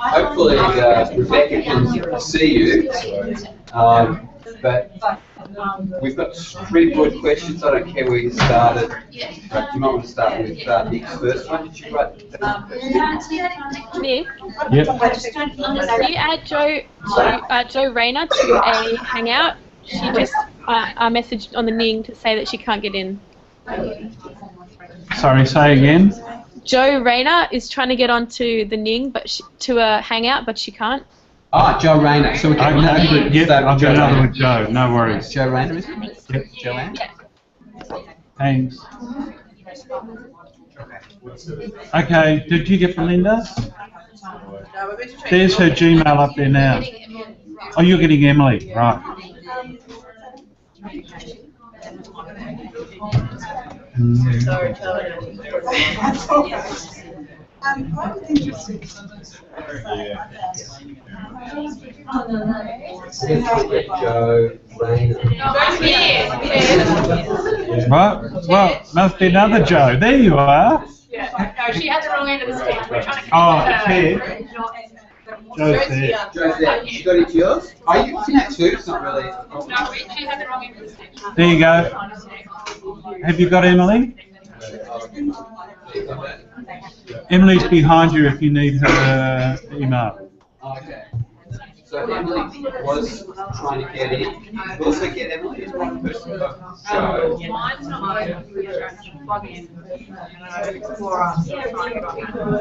hopefully Rebecca can see you. But we've got 3 broad questions. I don't care where you started. But you might want to start with Nick's first one. Did you write that first? Nick, Yep. can you add Joe Rayner to a Hangout? She just messaged on the Ning to say that she can't get in. Sorry, say again. Joe Rayner is trying to get onto the Ning, but to a Hangout, but she can't. Joe Rayner. So we can Okay, yep, I've got another with Joe, no worries. Joe Rayner, is it? Yep. Joanne? Thanks. Okay, did you get Belinda? There's her Gmail up there now. Oh, you're getting Emily, right. I was interested. Joe Rayner. Right, well, must be another Joe. There you are. Yeah, no, she had the wrong end of the stick. We're trying to Oh, connect fair. her. Joe's there. Joe's there. You got it yours? Oh, you can see that too. It's not really. No, she had the wrong end of the stick. There you go. Have you got Emily? Emily's behind you if you need her email. Okay. So Emily was trying to get in. You also get Emily as one person. Joe. Mine's not open. Plug in. Explorer.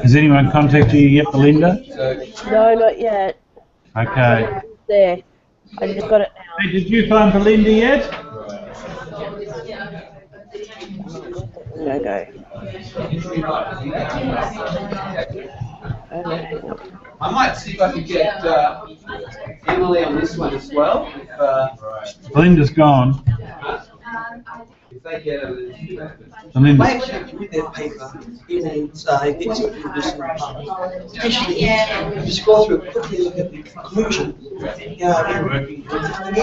Has anyone contacted you yet, Belinda? No, not yet. Okay. There. I just got it now. Hey, did you find Belinda yet? No go. I might see if I can get Emily on this one as well. Belinda's gone. If they get her, Belinda's. Actually, with their paper, in inside, it's what you listen to. Especially if you scroll through it, quickly look at the conclusion. The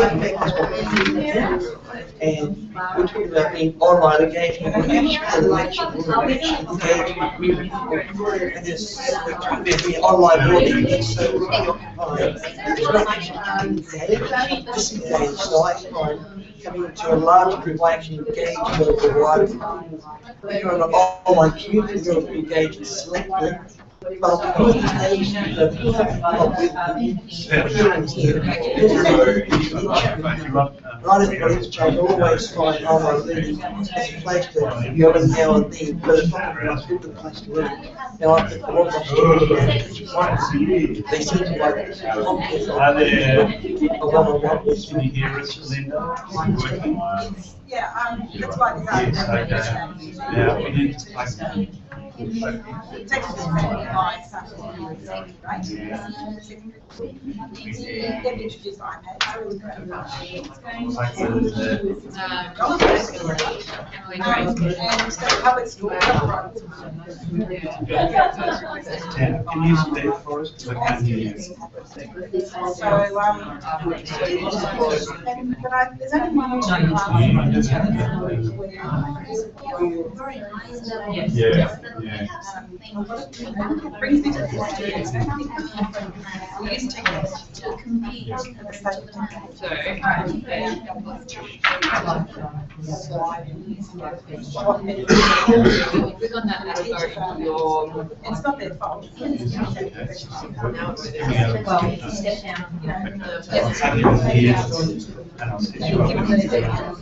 effect is what you do. And we're talking about being online engagement, election engagement. And there's we're talking about being online voting. It's so preoccupied. It's not actually disengaged. So I find coming to a larger group, I actually engage with a wider group. When you're on an online community, you're engaged selectively. But right at the exchange, always find online learning as a place to go in now and then, but it's not a good place to learn. Now, I think what they seem to like a one-on-one with Can you hear us, Linda? Yeah, that's why they Yes, okay. Now, we need to plug that in. It takes us right? They've introduced iPads, so it's great. And so public school. Can you stand for us? Because I can't hear you. So, but there's only one or two brings me to the students. We use technology to compete at the same time. It's not their fault.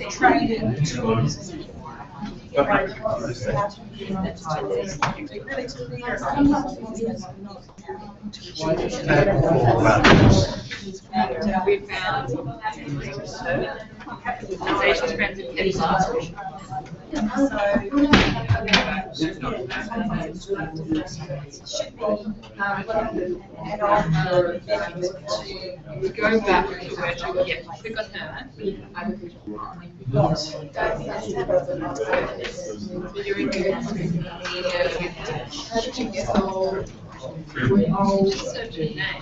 Training tools. We found organizations, friends, and kids. Should be add on to go back to where to click on her. Just search your name.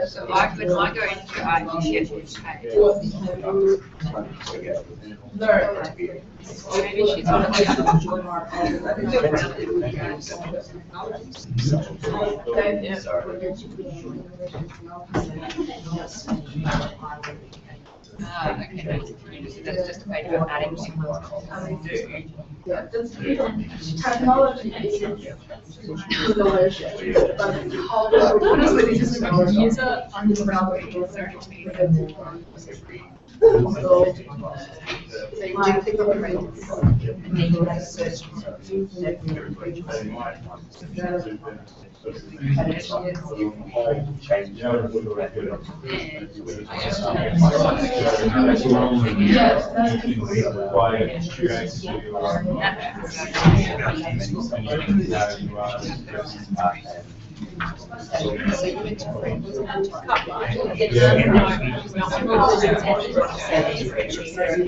So when I go into your IT page, maybe she's on the okay, that's just a page about adding people on all we do. Technology honestly, this is a user understanding search media. So you want to click on the ratings.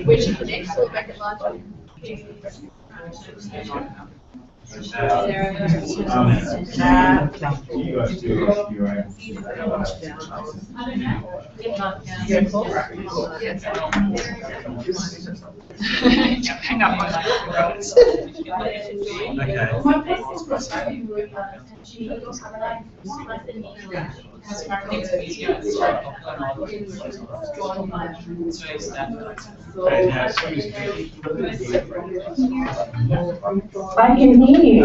Which connects to back at large. Hang up on that. I can hear you.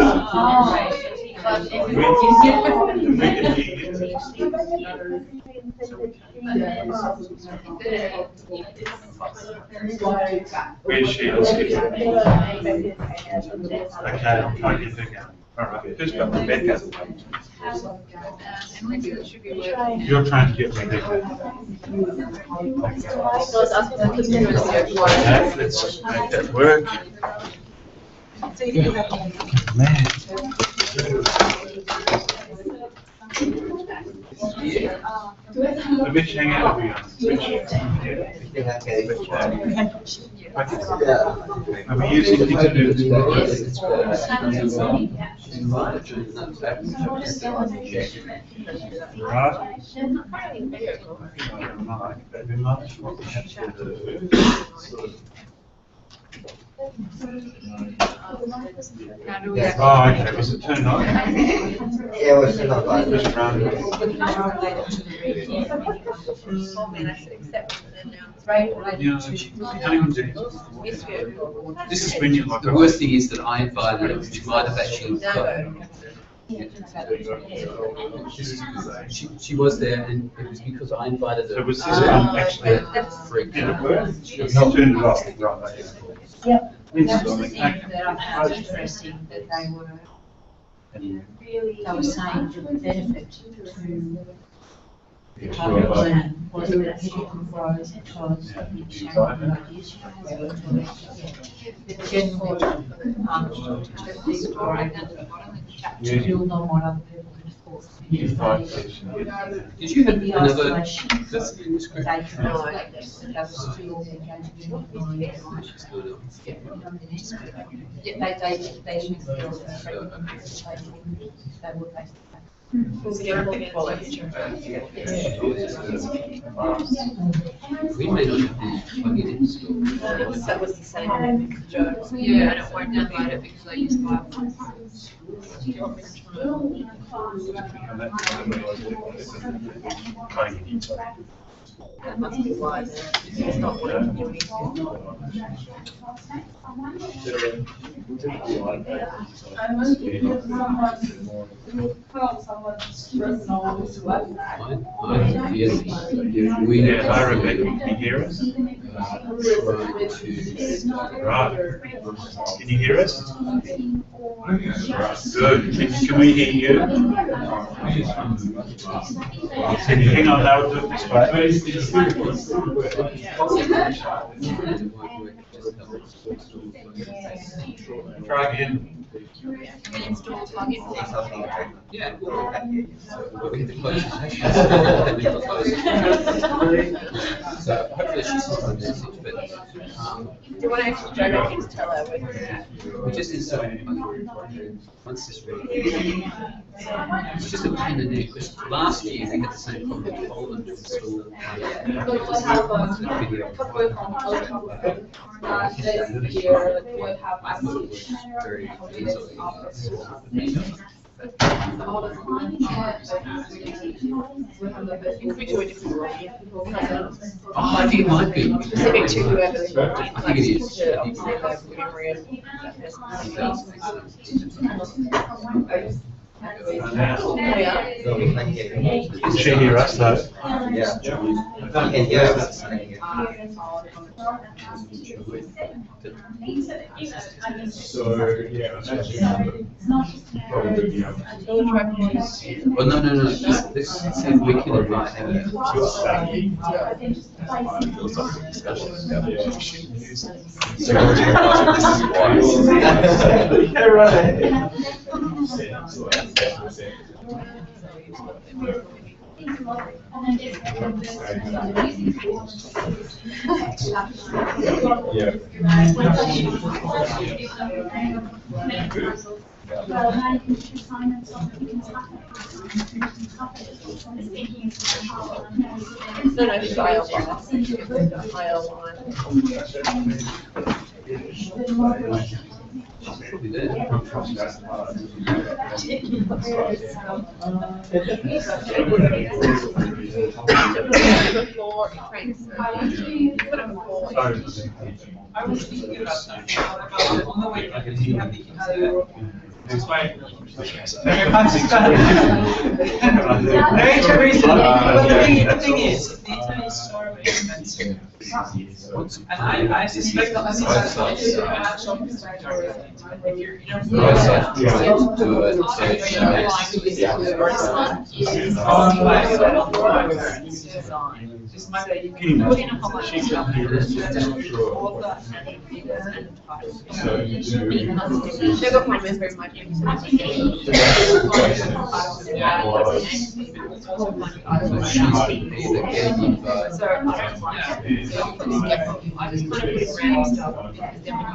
Where's she? Okay, I'll try to get her going. All right, who's got Rebecca? You're trying to get Rebecca. Let's make that work. Man. The bitch hang out with you. Are we using things to do this? Right. Very much what we have to do. Oh, okay, was it turned on? Yeah, it was not like Just run. Yeah, she can't do it. This is when you're like. The worst thing is that I invited her, which might have actually got. She was there, and it was because I invited her. So was this one actually freak? Did it work? She turned it off. Right. Yep. Installing. Interesting that they were saying that the benefit to the total plan was that people could grow because of the change. The general to build on what other people have thought. Did you have The another? isolation, That's in the script. they can reflect that still engaged in the they were based. We may not have to plug it in school. That was the same joke. Yeah, I won't download it because I use Firefox. That must be why it's not working. Hi, Rebecca, can you hear us? Right. Can you hear us? Good. Can we hear you? Can you hang on, I'll do it this way. Try again. Yeah. We have to close So hopefully she's sent a message, but Do you want to actually try to tell her? we just installed once this ready. It's just a pain in the neck because last year we had the same problem with Poland to install video. This year we have I thought it was very easily. Oh, I think it might be. Specific to whoever they want. I think it is. To obviously the memory of that Can she hear us though? Yeah. Yeah. So, yeah, probably, Well, no. This said we can invite her. No, she's Probably there. The thing is, the internet is so expensive. And I suspect that that's Sugar Plum is very much I just kind of put random stuff because then when you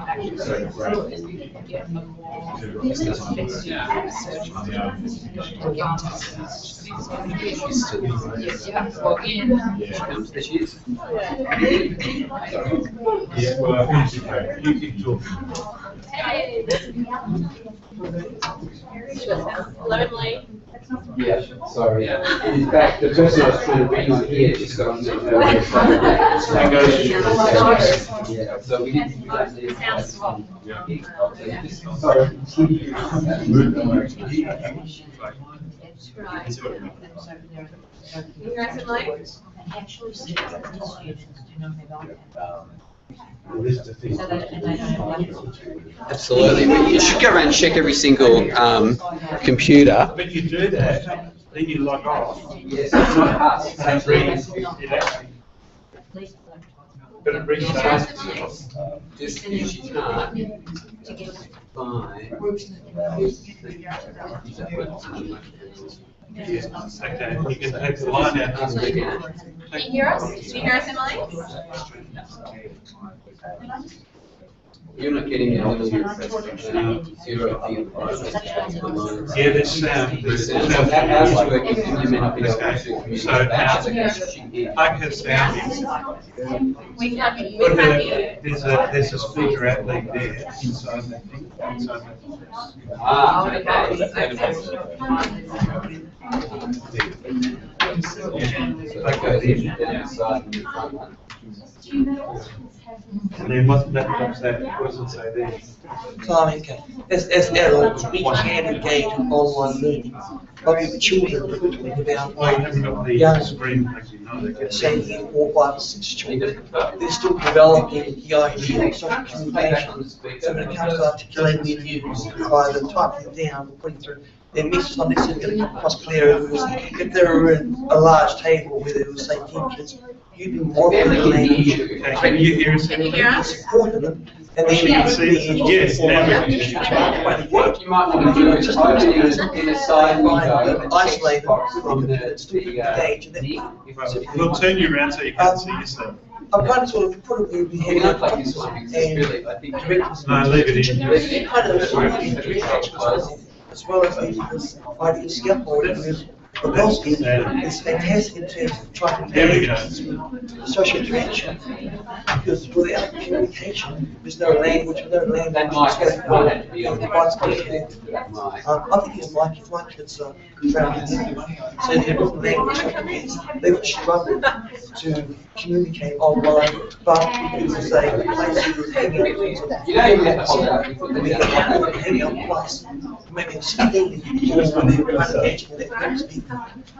actually search and you can get a more search. Yeah, You have to log in. there she is. yeah, well, I think you keep talking. Hello, Emily. Yeah, sorry. In fact, the person I was trying to bring on here just got on the yeah, so we didn't do that. Sorry. Absolutely, but you should go around and check every single computer. But you do that, then you log off. Yes, it's not us. And but it restarts. Just use your card. Fine. Okay, you can take the line out. Can you hear us? Can you hear us, Emily? You're not getting the other 0 Yeah, there's sound. How's it working? You may not be able to So I can sound is. We can't hear you. But there's a speaker outlet there inside that thing. Inside that thing. Ah, And then what that comes out, what does it say there? Tommy, okay. As adults, we can engage in online learning. But with children, particularly about Well, you haven't got the young, screen like you know they get. say 4, 5, 6 children, they're still developing the idea of social communication. So when it comes to articulating their views, either typing it down or putting through, their message not necessarily going to come across clearer. Because if they're in a large table where there was, say, 10 kids, you'd be modeling the language. Can you hear us? Can you hear us? Supporting them, and then You can see us. Yes, now we can. what you might want to do is open in a side window, isolate them from the engage and then We'll turn you around so you can see yourself. I'm trying to sort of put it where we You have don't like this one because it's really, I think, No, leave it in. kind of as well as the idea of scaffolding with Bogowski is fantastic in terms of trying to There we go. social interaction. Because without communication, there's no language, that might have to be on the I think it's like if my kids are traveling, so they're not language, they would struggle to communicate online, but because they places with hanging You don't even have to hold out. You put them we down. can have a hanging place, maybe it's something that you can engage with that kind of speaker.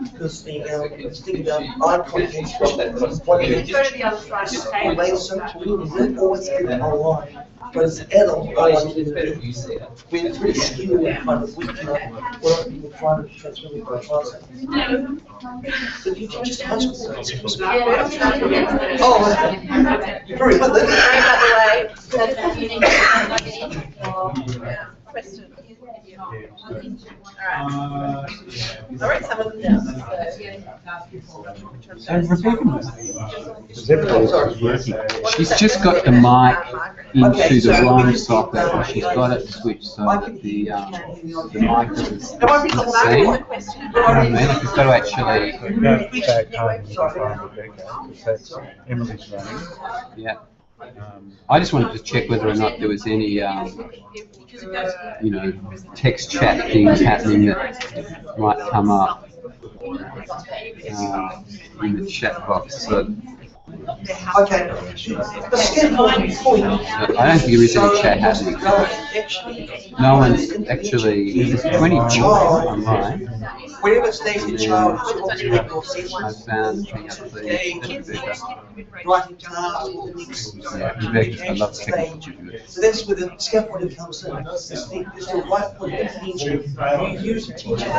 Because the thing about eye contact, what you just relate so to me, not always get it online. But as an adult, I want to do we're pretty skilled in kind of working on what other people trying to transfer with my concept. So you can just ask them. Oh, you're very good then. Question. All right, some of them down. She's just got the mic into the wrong socket, and she's got it switched so that the mic isn't seen. You know what I mean? Like it's got to actually, Emily's running. yeah. I just wanted to check whether or not there was any, text chat things happening that might come up in the chat box. But Okay. The scaffolding point. I don't think there is any chat happening. No one's actually. There's 22 online. Wherever stage the child is I found things like writing tasks, yeah, Rebecca, I love technology. so that's where the scaffolding comes in. This is the right point of teaching. You use the teacher.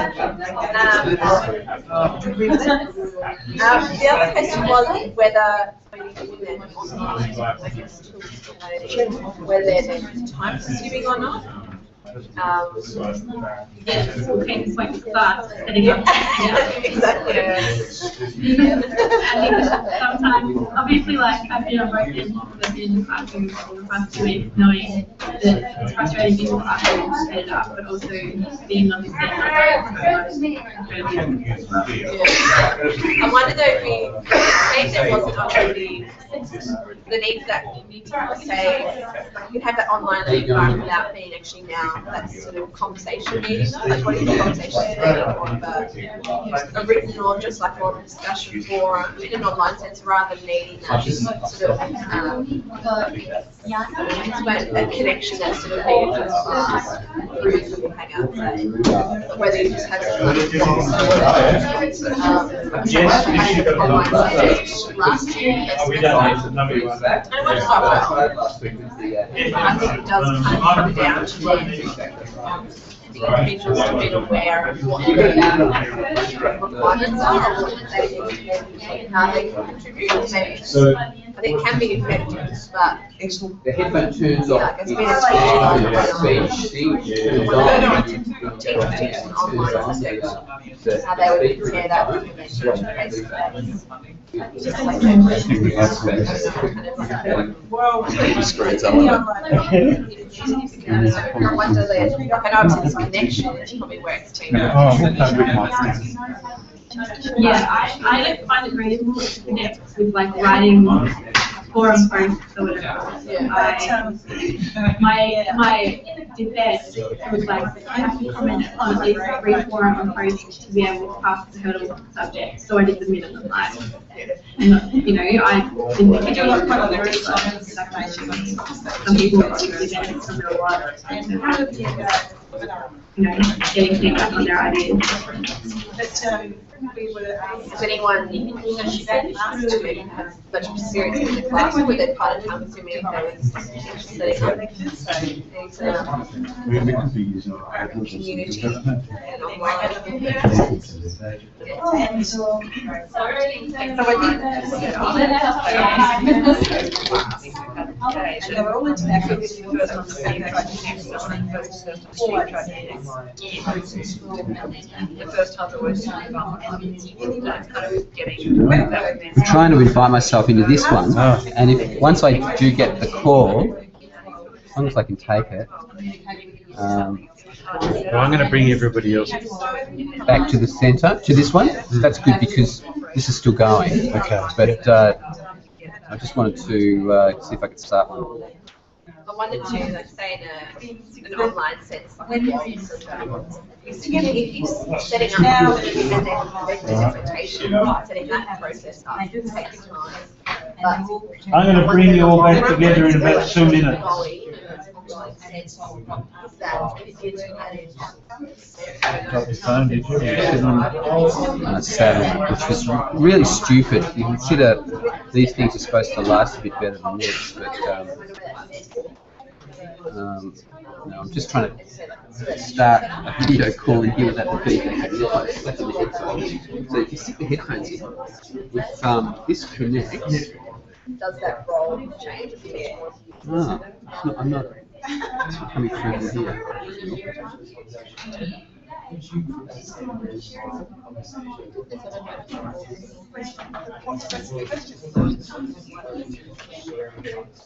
Agree with that? The other question was whether there's time consuming or not. Yeah, 14 points fast, setting up. Exactly. I think sometimes, obviously, like I've been on both ends of in classrooms in the past 2 weeks, knowing that it's frustrating being in the classroom to set it up, but also being on this end. I wonder though if there wasn't already the need that say you could have that online environment without being actually now that sort of conversation meeting. Like what is the conversation meeting a written or just like more of a discussion forum in an online sense rather than needing that sort of that connection that sort of needed to class through Google Hangouts, whether you just have last year. And it went quite well. I think it does kind of come down to the individuals to be aware of what the requirements are or what they need and how they can contribute. Maybe I think it can be effective, but the headphone turns off. yeah, it's how they would compare that with face-to-face. Screens I wonder that, and obviously this connection is probably where it's taken. Yeah, I don't find it reasonable to connect with like writing forum posts or whatever. My defense was like I have to comment on at least 3 forum posts to be able to pass the hurdle subject. So I did the middle of life. And you know, I didn't think it was quite on the risk some people present some real life. You know, getting feedback on their ideas. Has anyone had much experience in the class with it part of time assuming if there was setting up community and online? So they were all interactive with the first one, the same the first time there was kind of getting I'm trying to invite myself into this one, and if once I do get the call, as long as I can take it, Well, I'm going to bring everybody else back to the centre, to this one. That's good because this is still going. Okay. But I just wanted to see if I could start one. I wanted to, like, say in an online sense, if you're setting up and then the expectation, setting that process up takes time. But I'm going to bring you all back together in about 2 minutes. Got your phone, did you? Saturn, which was really stupid. You consider these things are supposed to last a bit better than this, but no, I'm just trying to start a video call and hear what that feedback is. That's in the headphones. So if you stick the headphones in, with this connects. Does that role change? I'm not coming through here.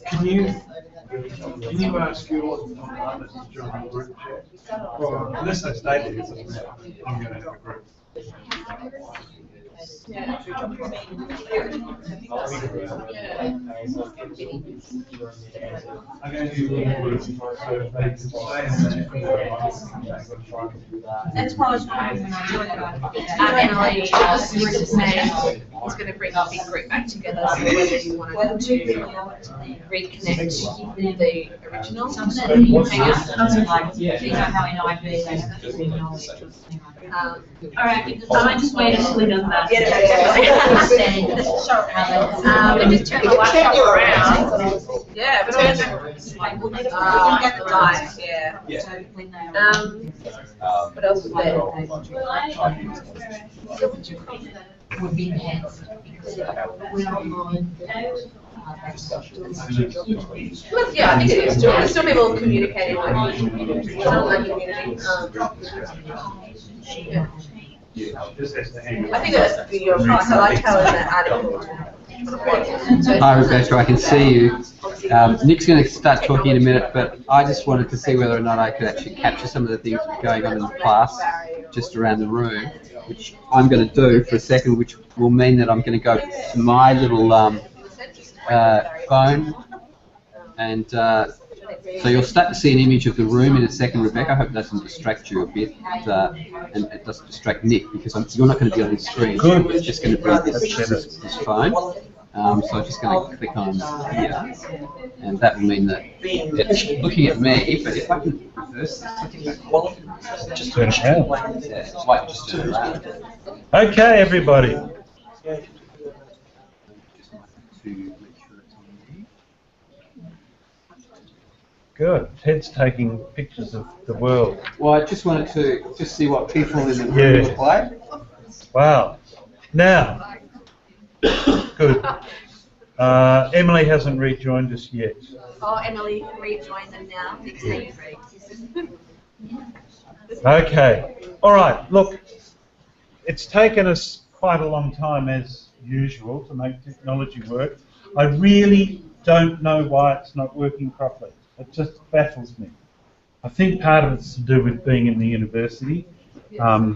Can you ask your partners to join the group chat? Well, unless they stay there, I'm going to have a group. I'm going to do that's why I was wondering when I joined Emily, you were just saying it's going to bring a big group back together, so whether you wanted to reconnect with the original hangout. You know how in IB they have to be knowledge. Alright, I might just wait until he does that. But just turn the laptop around. Yeah, but live, yeah. What else was there? would be enhanced because we're online discussions. Well, yeah, I think it is still, there's still people communicating like it's not like community. Yeah. I think that's your price. I like how in that article. Hi Rebecca, I can see you. Nick's going to start talking in a minute, but I just wanted to see whether or not I could actually capture some of the things going on in the class, just around the room, which I'm going to do for a second, which will mean that I'm going to go to my little phone, and so you'll start to see an image of the room in a second, Rebecca. I hope that doesn't distract you a bit, and it doesn't distract Nick, because you're not going to be on his screen. Good. It's just going to be this phone. So I'm just going to click on here, and that will mean that it's looking at me, but if I can reverse this, Just turn it down. like just turn it around. Okay, everybody. Good. Ted's taking pictures of the world. Well, I just wanted to just see what people in the room look like. Wow. Now, good. Emily hasn't rejoined us yet. Oh, Emily, rejoin them now. Okay. All right. Look, it's taken us quite a long time, as usual, to make technology work. I really don't know why it's not working properly. It just baffles me. I think part of it's to do with being in the university, but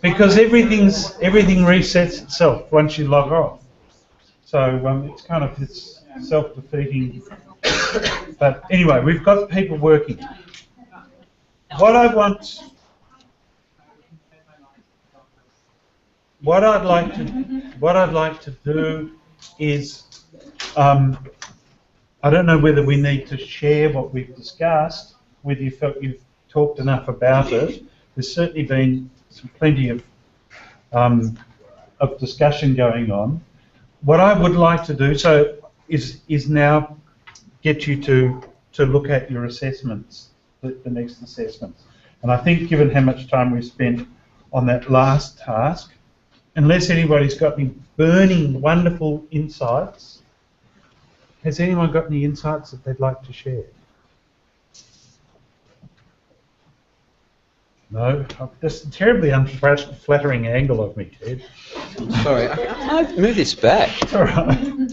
because everything resets itself once you log off. So it's kind of self-defeating. But anyway, we've got people working. What I'd like to do is, I don't know whether we need to share what we've discussed, whether you felt you've talked enough about it. There's certainly been plenty of discussion going on. What I would like to do is now get you to look at your assessments, the next assessments. And I think given how much time we've spent on that last task, unless anybody's got any burning, wonderful insights, has anyone got any insights that they'd like to share? No? That's a terribly unflattering angle of me, Ted. Sorry, I've moved this back. It's all right.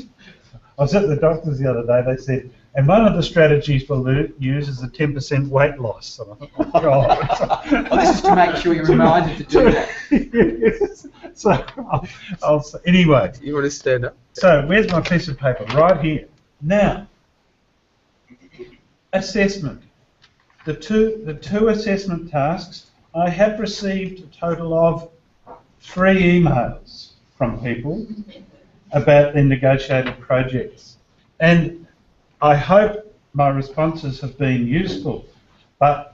I was at the doctor's the other day, they said, and one of the strategies we'll use is a 10% weight loss. And I thought, oh, God. Well, this is to make sure you're reminded to do that. Yes. So, anyway. You want to stand up? So, where's my piece of paper? Right here. Now, assessment. The two assessment tasks, I have received a total of 3 emails from people about their negotiated projects. And I hope my responses have been useful, but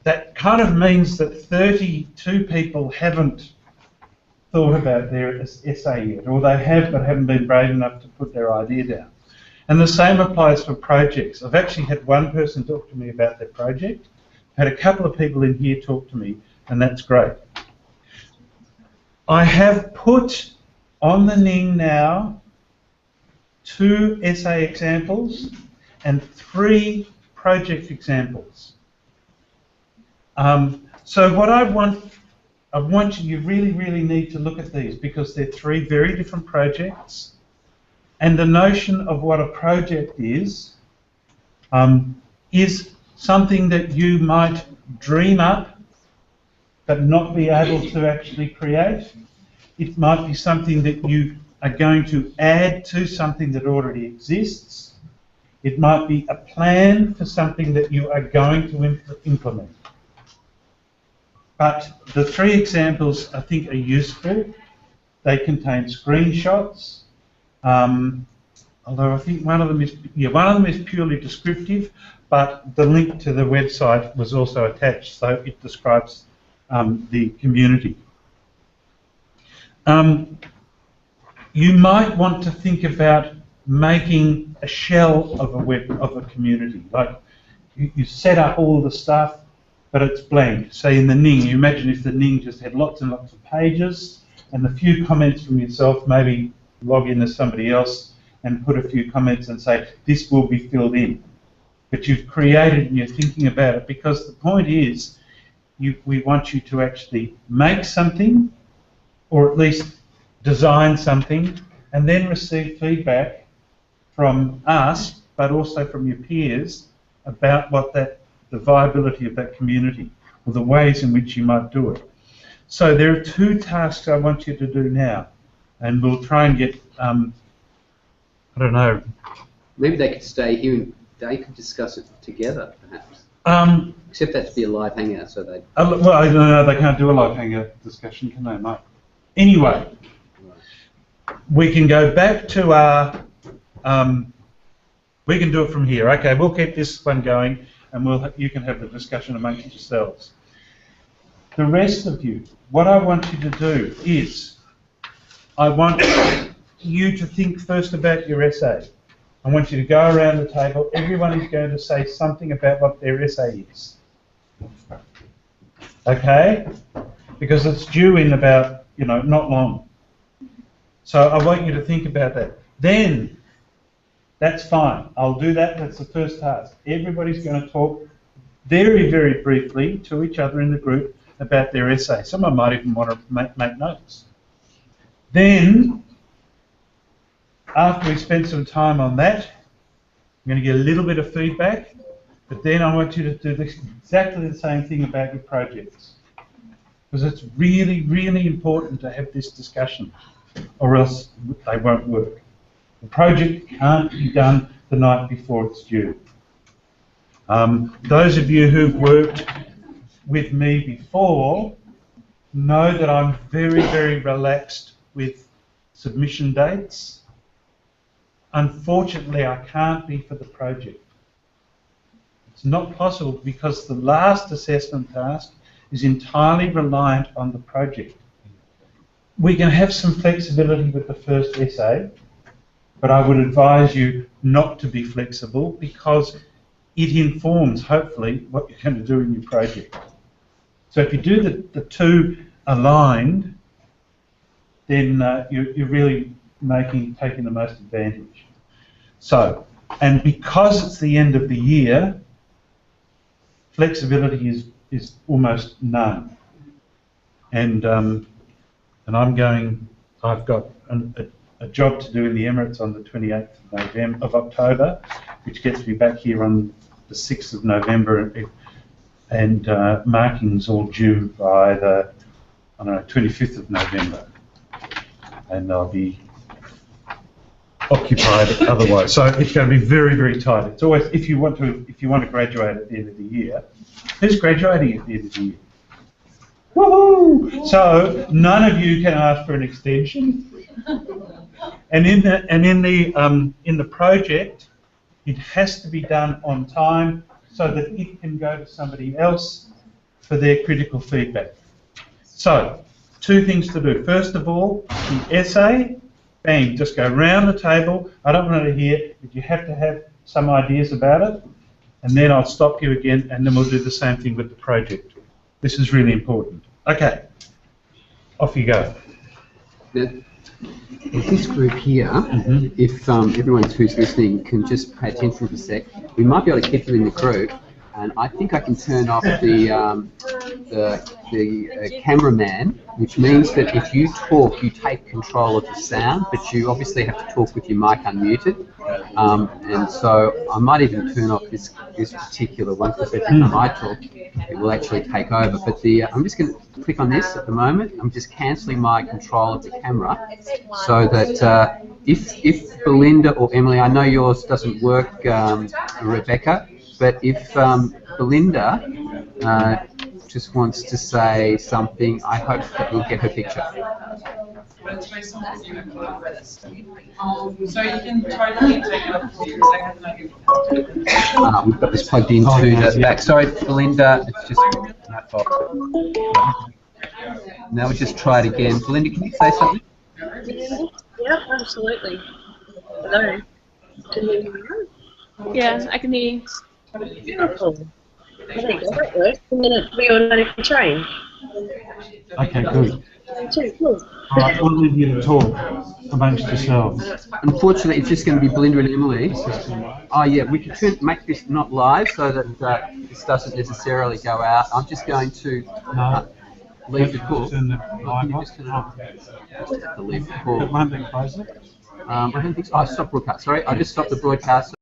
that kind of means that 32 people haven't thought about their essay yet, or they have but haven't been brave enough to put their idea down. And the same applies for projects. I've actually had one person talk to me about their project, had a couple of people in here talk to me, and that's great. I have put on the Ning now 2 essay examples and 3 project examples. So what I want you really need to look at these, because they're 3 very different projects, and the notion of what a project is something that you might dream up but not be able to actually create. It might be something that you are going to add to something that already exists. It might be a plan for something that you are going to implement. But the 3 examples I think are useful. They contain screenshots, although I think one of them is purely descriptive, but the link to the website was also attached, so it describes the community. You might want to think about making a shell of a community. Like you set up all the stuff, but it's blank. Say in the Ning, you imagine if the Ning just had lots and lots of pages and a few comments from yourself, maybe log in as somebody else and put a few comments and say, this will be filled in. But you've created and you're thinking about it, because the point is, we want you to actually make something, or at least design something, and then receive feedback from us, but also from your peers, about what the viability of that community, or the ways in which you might do it. So there are 2 tasks I want you to do now, and we'll try and get, I don't know. Maybe they could stay here and they could discuss it together, perhaps. Except that to be a live hangout, so they. Well, no, they can't do a live hangout discussion, can they, mate? Anyway, we can go back to our. We can do it from here. Okay, we'll keep this one going, and you can have the discussion amongst yourselves. The rest of you, what I want you to do is, I want you to think first about your essay. I want you to go around the table. Everyone is going to say something about what their essay is. Okay? Because it's due in about, not long. So I want you to think about that. Then, that's fine. I'll do that. That's the first task. Everybody's going to talk very, very briefly to each other in the group about their essay. Someone might even want to make notes. Then, after we spend some time on that, I'm going to get a little bit of feedback, but then I want you to do exactly the same thing about your projects. Because it's really, really important to have this discussion, or else they won't work. The project can't be done the night before it's due. Those of you who've worked with me before know that I'm very, very relaxed with submission dates. Unfortunately, I can't be for the project. It's not possible because the last assessment task is entirely reliant on the project. We can have some flexibility with the first essay, but I would advise you not to be flexible because it informs, hopefully, what you're going to do in your project. So if you do the 2 aligned, then you're really taking the most advantage. So, and because it's the end of the year, flexibility is almost none. And I've got a job to do in the Emirates on the 28th of October, which gets me back here on the 6th of November, and marking's all due by the 25th of November, and I'll be occupied otherwise. So it's going to be very, very tight. It's always if you want to graduate at the end of the year. Who's graduating at the end of the year? Woohoo! So none of you can ask for an extension. And in the project, it has to be done on time so that it can go to somebody else for their critical feedback. So, 2 things to do. First of all, the essay, bang, just go round the table. I don't want to hear, but you have to have some ideas about it. And then I'll stop you again, and then we'll do the same thing with the project. This is really important. Okay, off you go. With this group here, if everyone who's listening can just pay attention for a sec, we might be able to keep them in the group, and I think I can turn off the cameraman, which means that if you talk, you take control of the sound, but you obviously have to talk with your mic unmuted. And so I might even turn off this particular one, because every time I talk, it will actually take over. But I'm just going to click on this at the moment. I'm just cancelling my control of the camera, so that if Belinda or Emily, I know yours doesn't work, Rebecca, but if Belinda just wants to say something, I hope that we'll get her picture. So you can totally take it off because I have no idea. We've got this plugged into the back. Sorry, Belinda, it's just that box. Now we'll just try it again. Belinda, can you say something? Yeah, absolutely. Hello. Can you hear me? Yeah, I can hear you. Beautiful. I think that works, and then it'll be automatically trained. Okay, good. Cool. All right, we'll leave you to talk amongst yourselves. Unfortunately, it's just going to be Belinda and Emily. Oh yeah, we can make this not live so that this doesn't necessarily go out. I'm just going to leave the call. Turn the live off. Just have to leave the call. It won't be closer. I don't think so. I stopped broadcast. Sorry, I just stopped the broadcast.